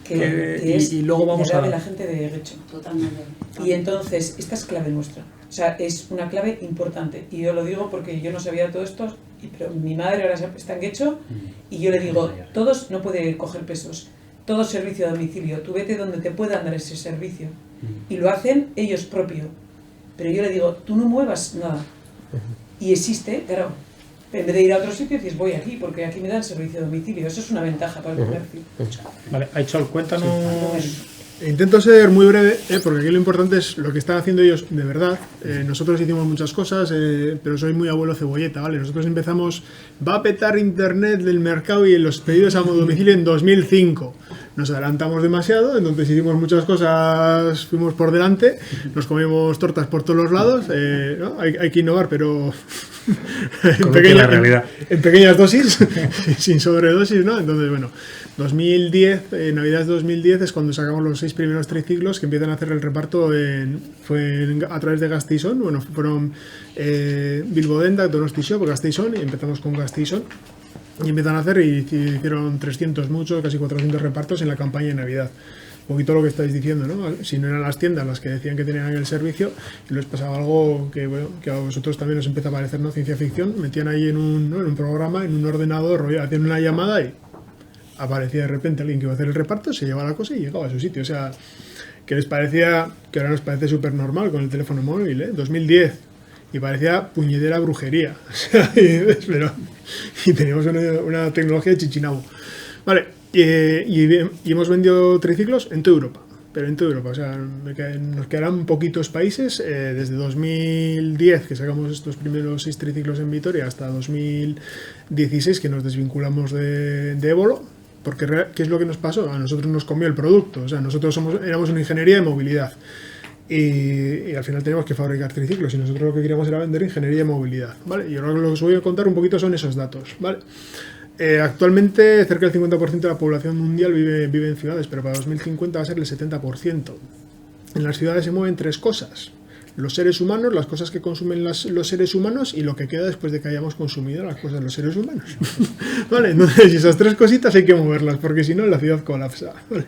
y luego vamos a... de la gente de Guecho. Totalmente. Y entonces, esta es clave nuestra, o sea, es una clave importante, y yo lo digo porque yo no sabía todo esto, pero mi madre ahora está en Guecho, y yo le digo, todos no puede coger pesos, todo servicio a domicilio, tú vete donde te puedan dar ese servicio, y lo hacen ellos propios. Pero yo le digo, tú no muevas nada. Y existe, claro, en vez de ir a otro sitio, dices, voy aquí, porque aquí me dan servicio de domicilio. Eso es una ventaja para el comercio. Vale, Aichol, cuéntanos... Intento ser muy breve, porque aquí lo importante es lo que están haciendo ellos de verdad. Nosotros hicimos muchas cosas, pero soy muy abuelo cebolleta, ¿vale? Nosotros empezamos, va a petar internet del mercado y en los pedidos a domicilio en 2005. Nos adelantamos demasiado, entonces hicimos muchas cosas, fuimos por delante, nos comimos tortas por todos los lados, ¿no? Hay que innovar, pero en pequeñas dosis, sin sobredosis, ¿no? Entonces, bueno, 2010, Navidades 2010 es cuando sacamos los 6 primeros triciclos que empiezan a hacer el reparto a través de Gasteiz-On. Bueno, fueron Bilbo Dendak, Donosti Shop, Gasteiz-On, y empezamos con Gasteiz-On. Y empiezan a hacer y hicieron 300 muchos, casi 400 repartos en la campaña de Navidad. Un poquito lo que estáis diciendo, ¿no? Si no eran las tiendas las que decían que tenían el servicio, y les pasaba algo que, bueno, que a vosotros también os empieza a parecer, ¿no? Ciencia ficción, metían ahí en un programa, en un ordenador, hacían una llamada y aparecía de repente alguien que iba a hacer el reparto, se llevaba la cosa y llegaba a su sitio. O sea, que les parecía, que ahora nos parece súper normal con el teléfono móvil, ¿eh? 2010. Y parecía puñetera brujería. Y teníamos una tecnología de chichinabo. Vale, y hemos vendido triciclos en toda Europa. pero en toda Europa. O sea, nos quedarán poquitos países. Desde 2010, que sacamos estos primeros 6 triciclos en Vitoria, hasta 2016, que nos desvinculamos de Évolo. Porque, ¿qué es lo que nos pasó? A nosotros nos comió el producto. O sea, nosotros éramos una ingeniería de movilidad. Y al final teníamos que fabricar triciclos. Y nosotros lo que queríamos era vender ingeniería de movilidad. ¿Vale? Y ahora lo que os voy a contar un poquito son esos datos. ¿Vale? Actualmente cerca del 50% de la población mundial vive en ciudades, pero para 2050 va a ser el 70%. En las ciudades se mueven 3 cosas: los seres humanos, las cosas que consumen los seres humanos y lo que queda después de que hayamos consumido las cosas de los seres humanos. ¿Vale? Entonces esas 3 cositas hay que moverlas, porque si no la ciudad colapsa. ¿Vale?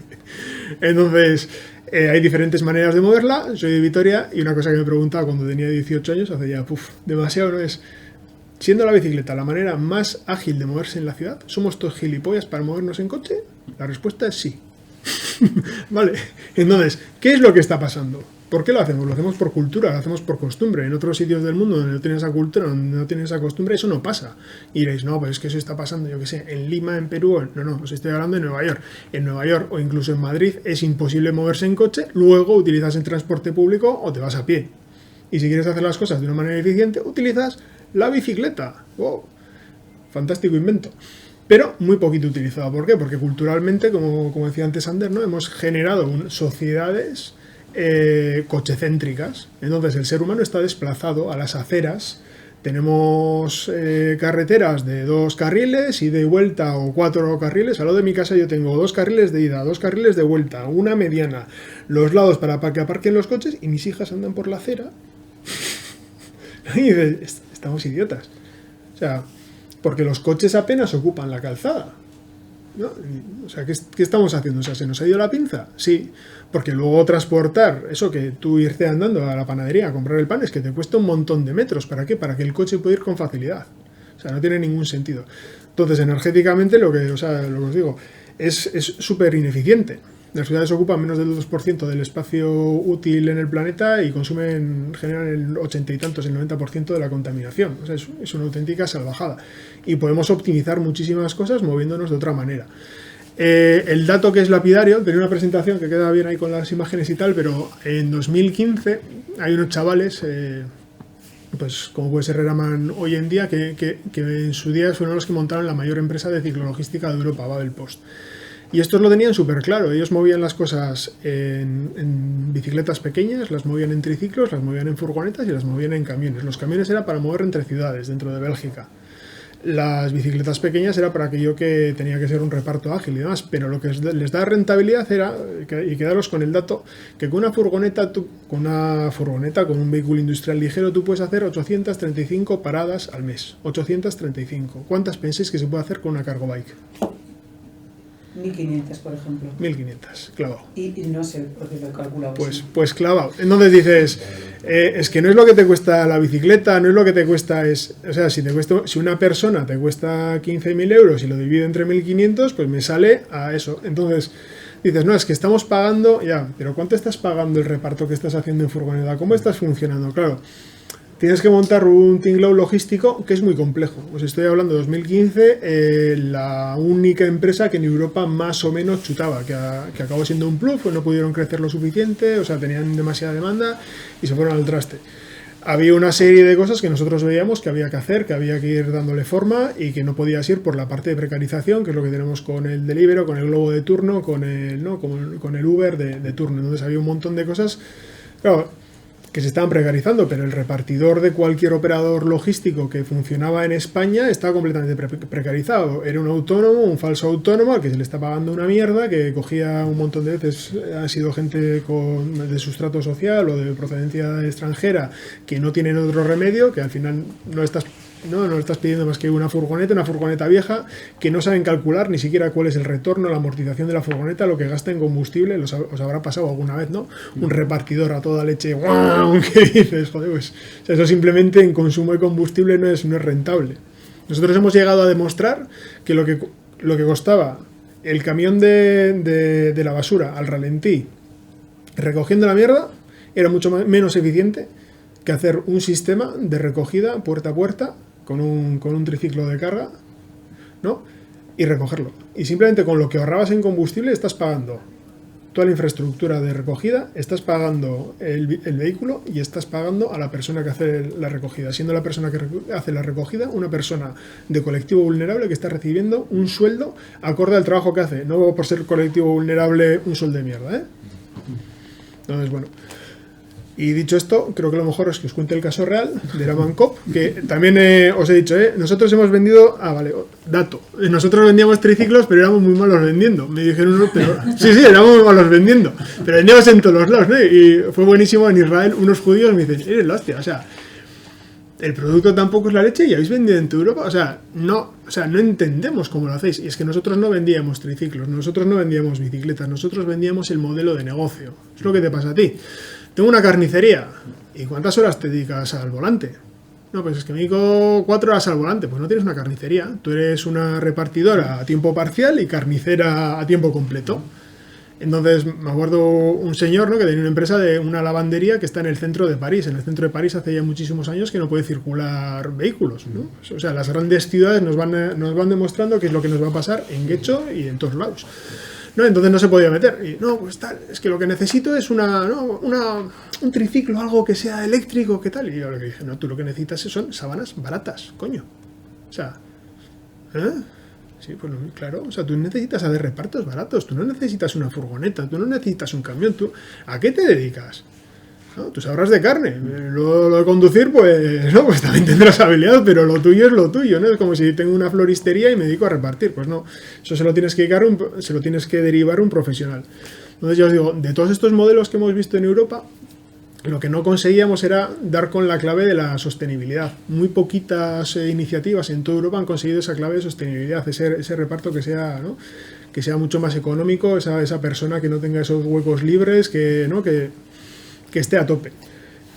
Entonces hay diferentes maneras de moverla. Soy de Vitoria y una cosa que me preguntaba cuando tenía 18 años, hace ya demasiado, ¿no? Es: siendo la bicicleta la manera más ágil de moverse en la ciudad, ¿somos todos gilipollas para movernos en coche? La respuesta es sí. Vale, entonces, ¿qué es lo que está pasando? ¿Por qué lo hacemos? Lo hacemos por cultura, lo hacemos por costumbre. En otros sitios del mundo donde no tienen esa cultura, donde no tienen esa costumbre, eso no pasa. Y diréis, no, pues es que eso está pasando, yo qué sé, en Lima, en Perú. No, os estoy hablando de Nueva York. En Nueva York o incluso en Madrid es imposible moverse en coche, luego utilizas el transporte público o te vas a pie. Y si quieres hacer las cosas de una manera eficiente, utilizas la bicicleta. ¡Wow! Fantástico invento. Pero muy poquito utilizado. ¿Por qué? Porque culturalmente, como decía antes Ander, ¿no? Hemos generado sociedades cochecéntricas. Entonces el ser humano está desplazado a las aceras. Tenemos carreteras de 2 carriles y de vuelta, o 4 carriles. Al lado de mi casa yo tengo 2 carriles de ida, 2 carriles de vuelta, una mediana, los lados para que aparquen los coches, y mis hijas andan por la acera. Y dices, estamos idiotas. O sea, porque los coches apenas ocupan la calzada, ¿no? O sea, ¿qué estamos haciendo? O sea, ¿se nos ha ido la pinza? Sí, porque luego transportar eso, que tú irte andando a la panadería a comprar el pan, es que te cuesta un montón de metros. ¿Para qué? Para que el coche pueda ir con facilidad. O sea, no tiene ningún sentido. Entonces, energéticamente, lo que os digo, es súper ineficiente. Las ciudades ocupan menos del 2% del espacio útil en el planeta y generan el 80 y tantos, el 90% de la contaminación. O sea, es una auténtica salvajada. Y podemos optimizar muchísimas cosas moviéndonos de otra manera. El dato que es lapidario, tenía una presentación que queda bien ahí con las imágenes y tal, pero en 2015 hay unos chavales, pues como puede ser Reraman hoy en día, que en su día fueron los que montaron la mayor empresa de ciclologística de Europa, Babel Post. Y estos lo tenían súper claro. Ellos movían las cosas en bicicletas pequeñas, las movían en triciclos, las movían en furgonetas y las movían en camiones. Los camiones era para mover entre ciudades dentro de Bélgica. Las bicicletas pequeñas era para aquello que tenía que ser un reparto ágil y demás. Pero lo que les da rentabilidad era, y quedaros con el dato, que con una furgoneta, con un vehículo industrial ligero, tú puedes hacer 835 paradas al mes. 835. ¿Cuántas pensáis que se puede hacer con una cargo bike? 1500, por ejemplo. 1500, clavado. Y no sé por qué lo he calculado. Pues clavado. Entonces dices, es que no es lo que te cuesta la bicicleta, no es lo que te cuesta, o sea, si una persona te cuesta 15.000 euros y lo divido entre 1.500, pues me sale a eso. Entonces dices, no, es que estamos pagando, ya, pero ¿cuánto estás pagando el reparto que estás haciendo en furgoneta? ¿Cómo estás funcionando? Claro. Tienes que montar un tinglao logístico que es muy complejo. Os estoy hablando de 2015, la única empresa que en Europa más o menos chutaba, que acabó siendo un plus, pues no pudieron crecer lo suficiente, o sea, tenían demasiada demanda y se fueron al traste. Había una serie de cosas que nosotros veíamos que había que hacer, que había que ir dándole forma y que no podías ir por la parte de precarización, que es lo que tenemos con el Deliveroo, con el Globo de turno, con el Uber de turno. Entonces había un montón de cosas, claro, que se estaban precarizando, pero el repartidor de cualquier operador logístico que funcionaba en España estaba completamente precarizado. Era un autónomo, un falso autónomo al que se le está pagando una mierda, que cogía un montón de veces, ha sido gente de sustrato social o de procedencia extranjera que no tienen otro remedio, que al final no estás pidiendo más que una furgoneta vieja, que no saben calcular ni siquiera cuál es el retorno, la amortización de la furgoneta, lo que gasta en combustible. Os habrá pasado alguna vez, ¿no? Un repartidor a toda leche, ¡guau! ¿Qué dices? Joder, pues, o sea, eso simplemente en consumo de combustible no es rentable. Nosotros hemos llegado a demostrar que lo que costaba el camión de la basura al ralentí recogiendo la mierda era mucho menos eficiente que hacer un sistema de recogida puerta a puerta con un triciclo de carga, ¿no? Y recogerlo. Y simplemente con lo que ahorrabas en combustible estás pagando toda la infraestructura de recogida, estás pagando el vehículo y estás pagando a la persona que hace la recogida, siendo la persona que hace la recogida una persona de colectivo vulnerable que está recibiendo un sueldo acorde al trabajo que hace, no por ser colectivo vulnerable un sueldo de mierda, ¿eh? Entonces, bueno. Y dicho esto, creo que lo mejor es que os cuente el caso real de Eraman Cop, que también os he dicho, nosotros hemos vendido, dato, nosotros vendíamos triciclos, pero éramos muy malos vendiendo. Me dijeron, no, pero sí, éramos muy malos vendiendo, pero vendíamos en todos los lados, ¿no? Y fue buenísimo en Israel, unos judíos me dicen, eres la hostia, o sea, el producto tampoco es la leche y habéis vendido en toda Europa, o sea, no entendemos cómo lo hacéis. Y es que nosotros no vendíamos triciclos, nosotros no vendíamos bicicletas, nosotros vendíamos el modelo de negocio. Es lo que te pasa a ti. Tengo una carnicería. ¿Y cuántas horas te dedicas al volante? No, pues es que me dedico 4 horas al volante. Pues no tienes una carnicería. Tú eres una repartidora a tiempo parcial y carnicera a tiempo completo. Entonces me acuerdo un señor, ¿no?, que tenía una empresa de una lavandería que está en el centro de París. En el centro de París hace ya muchísimos años que no puede circular vehículos, ¿no? O sea, las grandes ciudades nos van demostrando qué es lo que nos va a pasar en Guecho y en todos lados. ¿No? Entonces no se podía meter. Y no, pues tal, es que lo que necesito es un triciclo, algo que sea eléctrico, ¿qué tal? Y yo le dije, no, tú lo que necesitas son sábanas baratas, coño. O sea, sí, pues claro, o sea, tú necesitas hacer repartos baratos, tú no necesitas una furgoneta, tú no necesitas un camión, ¿a qué te dedicas? ¿No? Tú sabrás de carne, lo de conducir, pues no, pues también tendrás habilidad, pero lo tuyo es lo tuyo, ¿no? Es como si tengo una floristería y me dedico a repartir, pues no, eso se lo tienes que derivar un profesional. Entonces ya os digo, de todos estos modelos que hemos visto en Europa, lo que no conseguíamos era dar con la clave de la sostenibilidad. Muy poquitas iniciativas en toda Europa han conseguido esa clave de sostenibilidad, ese reparto que sea, ¿no?, que sea mucho más económico, esa persona que no tenga esos huecos libres, que esté a tope.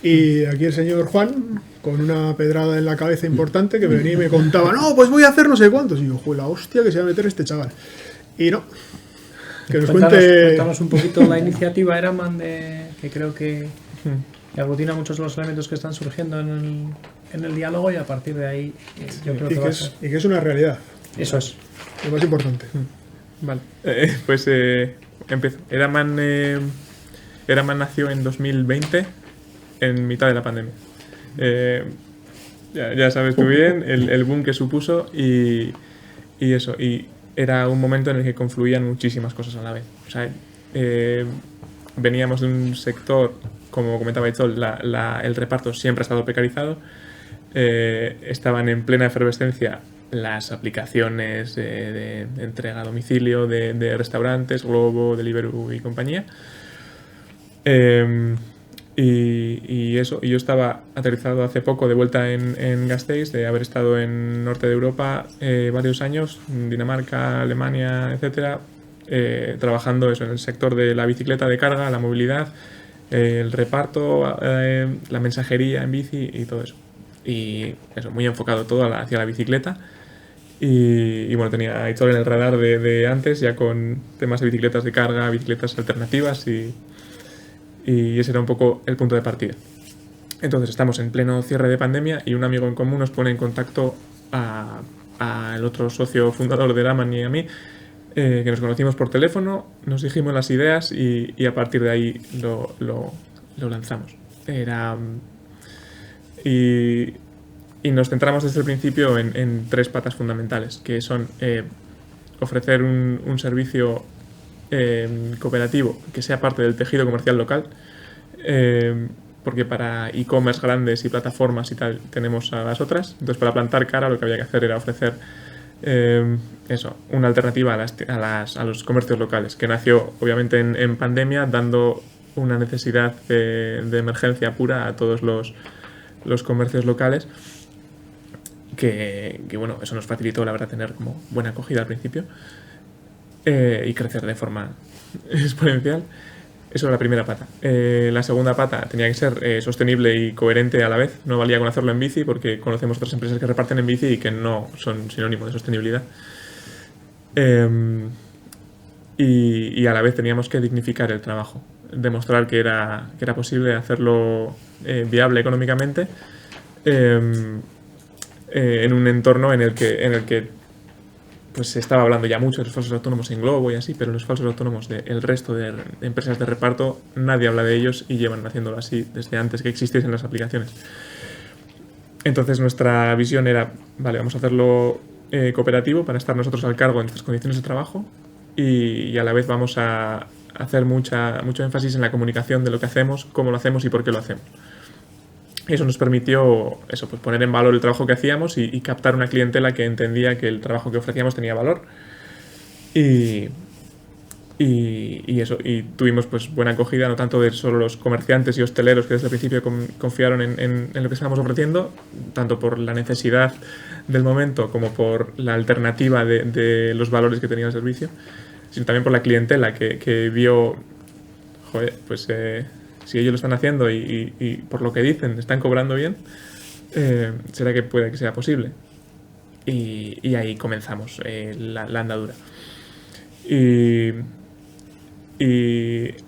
Y aquí el señor Juan, con una pedrada en la cabeza importante, que me venía y me contaba, no, pues voy a hacer no sé cuántos. Y yo, joder, la hostia que se va a meter este chaval. Y no. Que nos Cuéntanos un poquito la iniciativa Eraman, que creo que aglutina muchos de los elementos que están surgiendo en el diálogo, y a partir de ahí yo creo que es una realidad. Eso es. Lo más importante. Vale. Pues empiezo. Eraman nació en 2020, en mitad de la pandemia. Ya sabes tú bien el boom que supuso y eso. Y era un momento en el que confluían muchísimas cosas a la vez. O sea, veníamos de un sector, como comentaba Itzol, el reparto siempre ha estado precarizado. Estaban en plena efervescencia las aplicaciones de entrega a domicilio de restaurantes, Glovo, Deliveroo y compañía. Y eso, y yo estaba aterrizado hace poco de vuelta en Gasteiz, de haber estado en norte de Europa varios años, en Dinamarca, Alemania, etcétera, trabajando eso en el sector de la bicicleta de carga, la movilidad, el reparto, la mensajería en bici y todo eso. Y eso, muy enfocado todo hacia la bicicleta. Y bueno, tenía a Aitor en el radar de antes, ya con temas de bicicletas de carga, bicicletas alternativas, y ese era un poco el punto de partida. Entonces estamos en pleno cierre de pandemia y un amigo en común nos pone en contacto al otro socio fundador de Eraman y a mí, que nos conocimos por teléfono, nos dijimos las ideas y a partir de ahí lo lanzamos. Y nos centramos desde el principio en 3 patas fundamentales, que son ofrecer un servicio cooperativo que sea parte del tejido comercial local, porque para e-commerce grandes y plataformas y tal tenemos a las otras. Entonces, para plantar cara, lo que había que hacer era ofrecer una alternativa a los comercios locales, que nació obviamente en pandemia, dando una necesidad de emergencia pura a todos los comercios locales, que bueno, eso nos facilitó, la verdad, tener como buena acogida al principio y crecer de forma exponencial. Eso era la primera pata. La segunda pata tenía que ser sostenible y coherente a la vez. No valía con hacerlo en bici, porque conocemos otras empresas que reparten en bici y que no son sinónimo de sostenibilidad. Y a la vez teníamos que dignificar el trabajo, demostrar que era posible hacerlo viable económicamente en un entorno en el que pues se estaba hablando ya mucho de los falsos autónomos en Globo y así, pero los falsos autónomos del resto de empresas de reparto, nadie habla de ellos y llevan haciéndolo así desde antes que existiesen las aplicaciones. Entonces nuestra visión era, vale, vamos a hacerlo cooperativo para estar nosotros al cargo de nuestras condiciones de trabajo y a la vez vamos a hacer mucho énfasis en la comunicación de lo que hacemos, cómo lo hacemos y por qué lo hacemos. Eso nos permitió pues poner en valor el trabajo que hacíamos y captar una clientela que entendía que el trabajo que ofrecíamos tenía valor. Y tuvimos pues buena acogida, no tanto de solo los comerciantes y hosteleros que desde el principio confiaron en lo que estábamos ofreciendo, tanto por la necesidad del momento como por la alternativa de los valores que tenía el servicio, sino también por la clientela que vio, joder, pues si ellos lo están haciendo y por lo que dicen están cobrando bien, será que puede que sea posible. Y ahí comenzamos la andadura. Y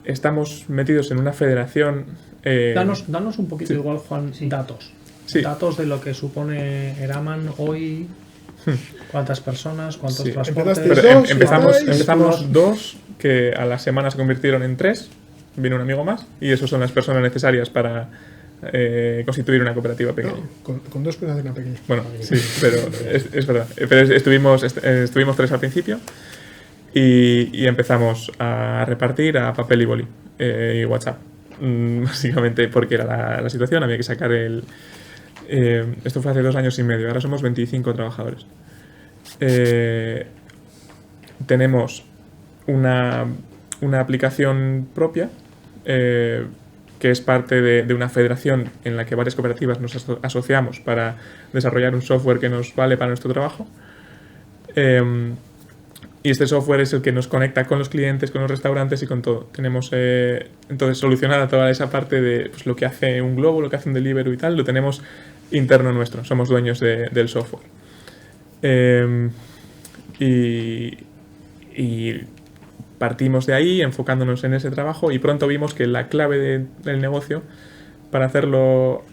estamos metidos en una federación. Danos un poquito, sí, igual, Juan, sí, datos. Sí. Datos de lo que supone Eraman hoy. ¿Cuántas personas? ¿Cuántos, sí, transportes? Pero empezamos 2, que a la semana se convirtieron en 3. Vino un amigo más y esos son las personas necesarias para constituir una cooperativa pequeña. No, con 2 puedes hacer una pequeña. Bueno, sí, pero es verdad. Pero estuvimos 3 al principio y empezamos a repartir a papel y boli y WhatsApp. Básicamente porque era la situación, había que sacar esto fue hace 2 años y medio, ahora somos 25 trabajadores. Tenemos una aplicación propia que es parte de una federación en la que varias cooperativas nos asociamos para desarrollar un software que nos vale para nuestro trabajo. Y este software es el que nos conecta con los clientes, con los restaurantes y con todo. Tenemos entonces solucionada toda esa parte de pues, lo que hace un Globo, lo que hace un Deliveroo y tal, lo tenemos interno nuestro, somos dueños del software. Y partimos de ahí enfocándonos en ese trabajo y pronto vimos que la clave del negocio para hacerlo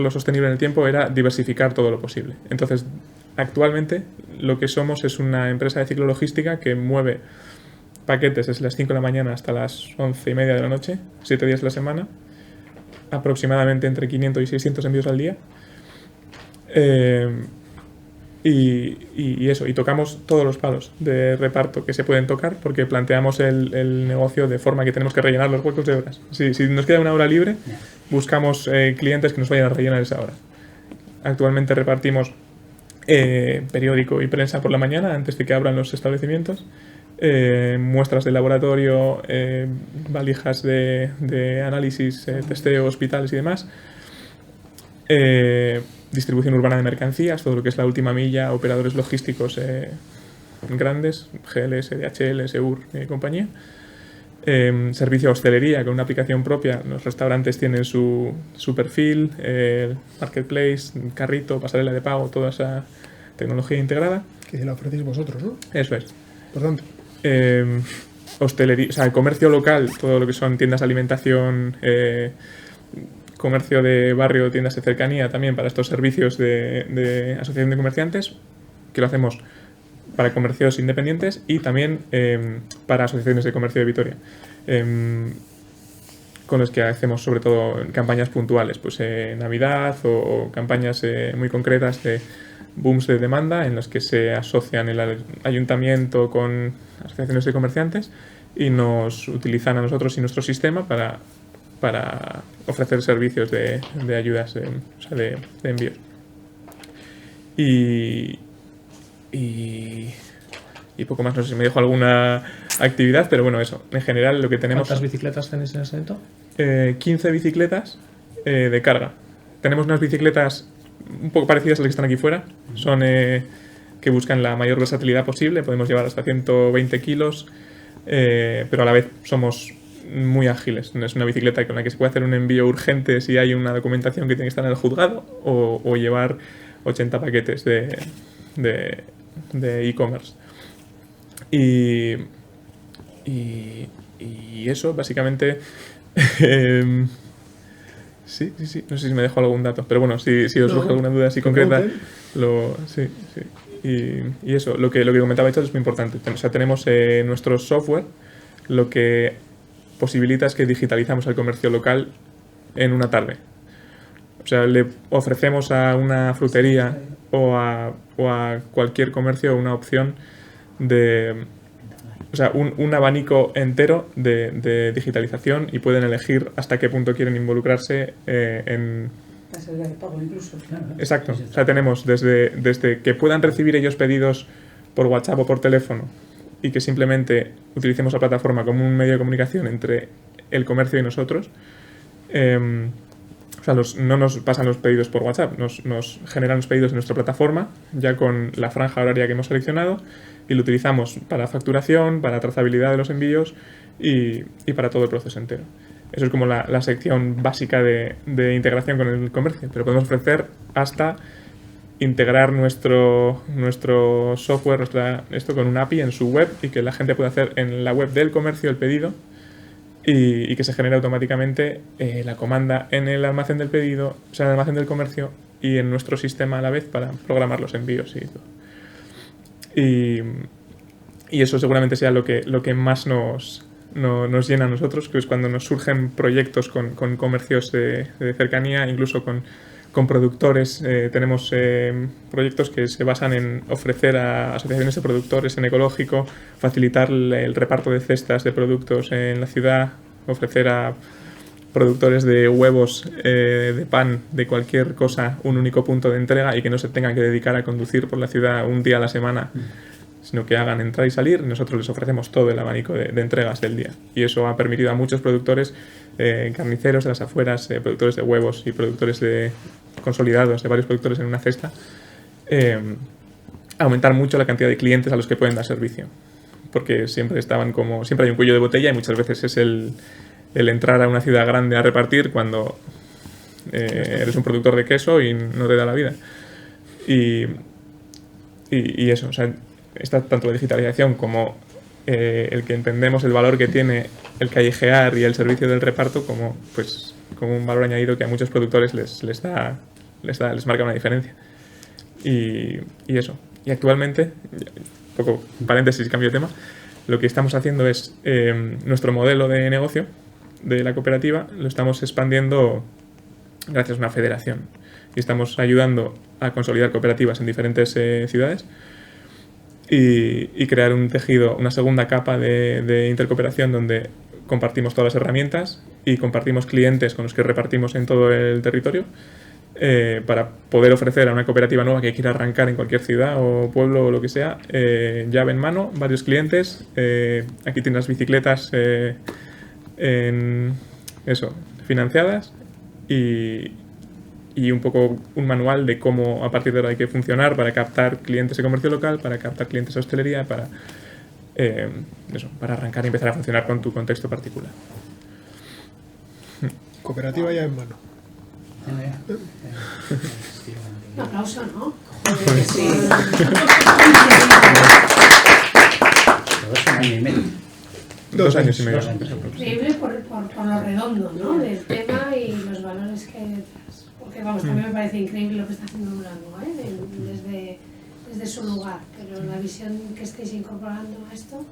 sostenible en el tiempo era diversificar todo lo posible. Entonces, actualmente lo que somos es una empresa de ciclologística que mueve paquetes desde las 5 de la mañana hasta las 11:30 de la noche, 7 días a la semana, aproximadamente entre 500 y 600 envíos al día. Y tocamos todos los palos de reparto que se pueden tocar porque planteamos el negocio de forma que tenemos que rellenar los huecos de horas. Si nos queda una hora libre, buscamos clientes que nos vayan a rellenar esa hora. Actualmente repartimos periódico y prensa por la mañana antes de que abran los establecimientos, muestras de laboratorio, valijas de análisis, testeo, hospitales y demás. Distribución urbana de mercancías, todo lo que es la última milla, operadores logísticos grandes, GLS, DHL, Seur y compañía. Servicio a hostelería con una aplicación propia. Los restaurantes tienen su perfil, marketplace, carrito, pasarela de pago, toda esa tecnología integrada. Que la ofrecéis vosotros, ¿no? Eso es. Importante. Hostelería, o sea, comercio local, todo lo que son tiendas de alimentación, comercio de barrio, tiendas de cercanía también para estos servicios de asociación de comerciantes, que lo hacemos para comercios independientes y también para asociaciones de comercio de Vitoria, con los que hacemos sobre todo campañas puntuales, pues Navidad o campañas muy concretas de booms de demanda en los que se asocian el ayuntamiento con asociaciones de comerciantes y nos utilizan a nosotros y nuestro sistema para ofrecer servicios de ayudas, de envíos. Y poco más, no sé si me dejo alguna actividad, pero bueno, eso. En general lo que tenemos... ¿Cuántas bicicletas tenéis en ese evento? 15 bicicletas de carga. Tenemos unas bicicletas un poco parecidas a las que están aquí fuera. Son que buscan la mayor versatilidad posible. Podemos llevar hasta 120 kilos, pero a la vez somos muy ágiles. No es una bicicleta con la que se puede hacer un envío urgente si hay una documentación que tiene que estar en el juzgado o llevar 80 paquetes de e-commerce. Y eso, básicamente, Sí. No sé si me dejo algún dato, pero bueno, si os surge alguna duda así concreta, sí. Y eso, lo que comentaba Héctor es muy importante. O sea, tenemos nuestro software, lo que posibilita es que digitalizamos el comercio local en una tarde. O sea, le ofrecemos a una frutería o a cualquier comercio una opción de... O sea, un abanico entero de digitalización y pueden elegir hasta qué punto quieren involucrarse en... La salida de pago incluso. Exacto. O sea, tenemos desde que puedan recibir ellos pedidos por WhatsApp o por teléfono y que simplemente utilicemos la plataforma como un medio de comunicación entre el comercio y nosotros. O sea, no nos pasan los pedidos por WhatsApp, nos generan los pedidos en nuestra plataforma, ya con la franja horaria que hemos seleccionado, y lo utilizamos para facturación, para trazabilidad de los envíos y para todo el proceso entero. Eso es como la sección básica de integración con el comercio, pero podemos ofrecer hasta integrar nuestro software, esto con un API en su web y que la gente pueda hacer en la web del comercio el pedido y que se genere automáticamente la comanda en el almacén del pedido, o sea, en el almacén del comercio y en nuestro sistema a la vez para programar los envíos y todo. Y eso seguramente sea lo que más nos llena a nosotros, que es cuando nos surgen proyectos con comercios de cercanía, incluso con productores. Tenemos proyectos que se basan en ofrecer a asociaciones de productores en ecológico, facilitar el reparto de cestas de productos en la ciudad, ofrecer a productores de huevos, de pan, de cualquier cosa, un único punto de entrega y que no se tengan que dedicar a conducir por la ciudad un día a la semana, sino que hagan entrar y salir. Nosotros les ofrecemos todo el abanico de entregas del día. Y eso ha permitido a muchos productores, carniceros de las afueras, productores de huevos y productores consolidados, de varios productores en una cesta, aumentar mucho la cantidad de clientes a los que pueden dar servicio. Porque siempre hay un cuello de botella y muchas veces es el entrar a una ciudad grande a repartir cuando eres un productor de queso y no te da la vida. Y eso, o sea, está tanto la digitalización como el que entendemos el valor que tiene el callejear y el servicio del reparto como un valor añadido que a muchos productores les marca una diferencia. Y eso. Y actualmente, un poco paréntesis, cambio de tema, lo que estamos haciendo es nuestro modelo de negocio de la cooperativa lo estamos expandiendo gracias a una federación y estamos ayudando a consolidar cooperativas en diferentes ciudades y crear un tejido, una segunda capa de intercooperación donde compartimos todas las herramientas y compartimos clientes con los que repartimos en todo el territorio para poder ofrecer a una cooperativa nueva que quiera arrancar en cualquier ciudad o pueblo o lo que sea, llave en mano, varios clientes, aquí tienes las bicicletas financiadas y un poco un manual de cómo a partir de ahora hay que funcionar para captar clientes de comercio local, para captar clientes de hostelería, para arrancar y empezar a funcionar con tu contexto particular. Cooperativa ya en mano. Un aplauso, ¿no? Sí. 2 años y medio. 2 años y medio. Increíble por lo redondo, ¿no? Del tema y los valores que hay detrás. Porque, vamos, también me parece increíble lo que está haciendo Durango, desde su lugar. Pero la visión que estáis incorporando a esto...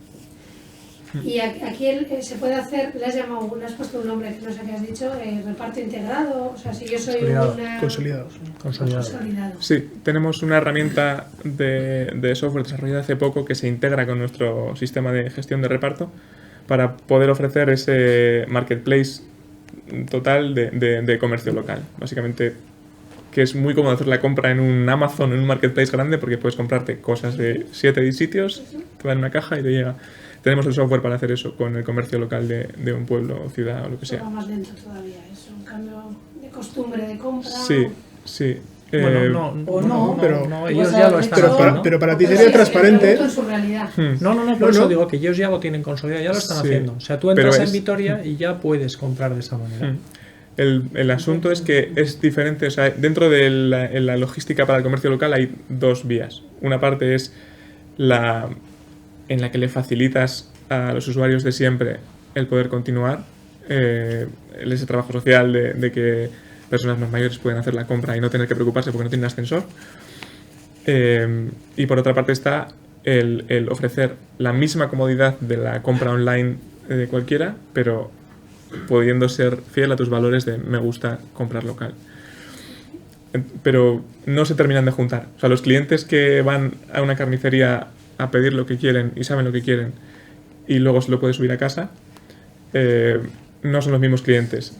Y aquí se puede hacer, le has puesto un nombre que no sé qué has dicho, reparto integrado, o sea, si yo soy una... Consolidado. Sí, tenemos una herramienta de software desarrollada hace poco que se integra con nuestro sistema de gestión de reparto para poder ofrecer ese marketplace total de comercio local. Básicamente, que es muy cómodo hacer la compra en un Amazon, en un marketplace grande, porque puedes comprarte cosas de 7 sitios, te dan una caja y te llega. Tenemos el software para hacer eso con el comercio local de un pueblo o ciudad o lo que sea. Va más dentro todavía, es un cambio de costumbre de compra. Sí. Bueno, pero ellos ya lo están haciendo. Pero para ti sería transparente. En su realidad. Por eso digo que ellos ya lo tienen consolidado, ya lo están haciendo. O sea, tú entras en Vitoria y ya puedes comprar de esa manera. El asunto es que es diferente, o sea, dentro de la logística para el comercio local hay 2 vías. Una parte es en la que le facilitas a los usuarios de siempre el poder continuar, ese trabajo social de que personas más mayores pueden hacer la compra y no tener que preocuparse porque no tienen ascensor. Y por otra parte está el ofrecer la misma comodidad de la compra online de cualquiera, pero pudiendo ser fiel a tus valores de me gusta comprar local. Pero no se terminan de juntar. O sea, los clientes que van a una carnicería a pedir lo que quieren y saben lo que quieren y luego se lo pueden subir a casa, no son los mismos clientes.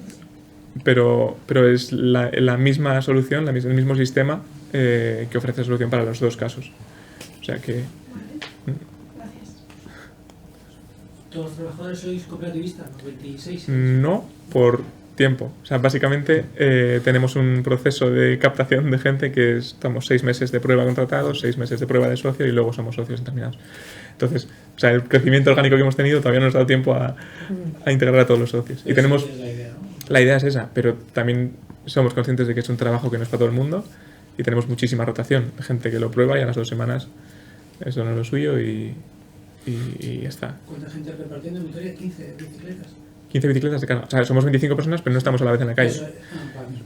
Pero es la misma solución, el mismo sistema que ofrece solución para los dos casos. O sea que... Gracias. ¿Todos los trabajadores sois cooperativistas, los 26? No, por tiempo. O sea, básicamente tenemos un proceso de captación de gente que estamos 6 meses de prueba contratados, 6 meses de prueba de socio y luego somos socios determinados. Entonces, o sea, el crecimiento orgánico que hemos tenido todavía no nos ha dado tiempo a integrar a todos los socios. Y tenemos... Es la idea, ¿no? La idea es esa, pero también somos conscientes de que es un trabajo que no es para todo el mundo y tenemos muchísima rotación. Gente que lo prueba y a las 2 semanas eso no es lo suyo y ya está. ¿Cuánta gente repartiendo en Vitoria? 15 bicicletas. 15 bicicletas de carga. O sea, somos 25 personas, pero no estamos a la vez en la calle.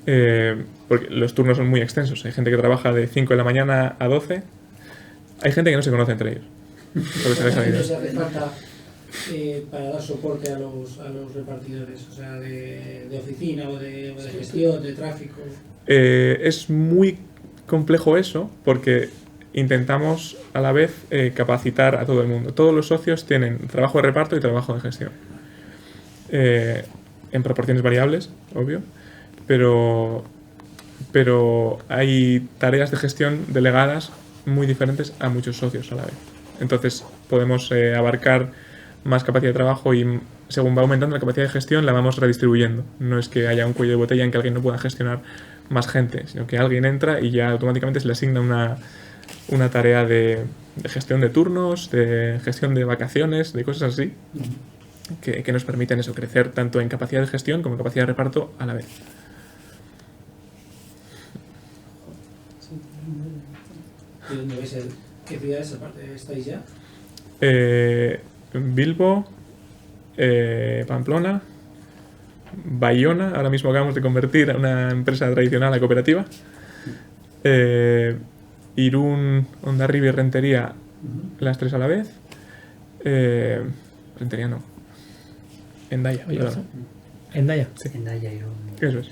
Vale. Porque los turnos son muy extensos. Hay gente que trabaja de 5 de la mañana a 12. Hay gente que no se conoce entre ellos. Porque se deja de ir. Entonces hace falta para dar soporte a los repartidores, o sea, de oficina o de gestión, de tráfico. Es muy complejo eso porque intentamos a la vez capacitar a todo el mundo. Todos los socios tienen trabajo de reparto y trabajo de gestión. En proporciones variables, obvio, pero hay tareas de gestión delegadas muy diferentes a muchos socios a la vez. Entonces podemos abarcar más capacidad de trabajo y según va aumentando la capacidad de gestión la vamos redistribuyendo. No es que haya un cuello de botella en que alguien no pueda gestionar más gente, sino que alguien entra y ya automáticamente se le asigna una tarea de gestión de turnos, de gestión de vacaciones, de cosas así, que nos permiten eso, crecer tanto en capacidad de gestión como en capacidad de reparto a la vez. ¿Y dónde vais qué ciudades aparte estáis ya? Bilbo, Pamplona, Bayona, ahora mismo acabamos de convertir a una empresa tradicional a cooperativa, Irún, Hondarribia y Rentería, las 3 a la vez, Rentería no, Hendaya, perdón. Hendaya. Sí. Hendaya y Eso es.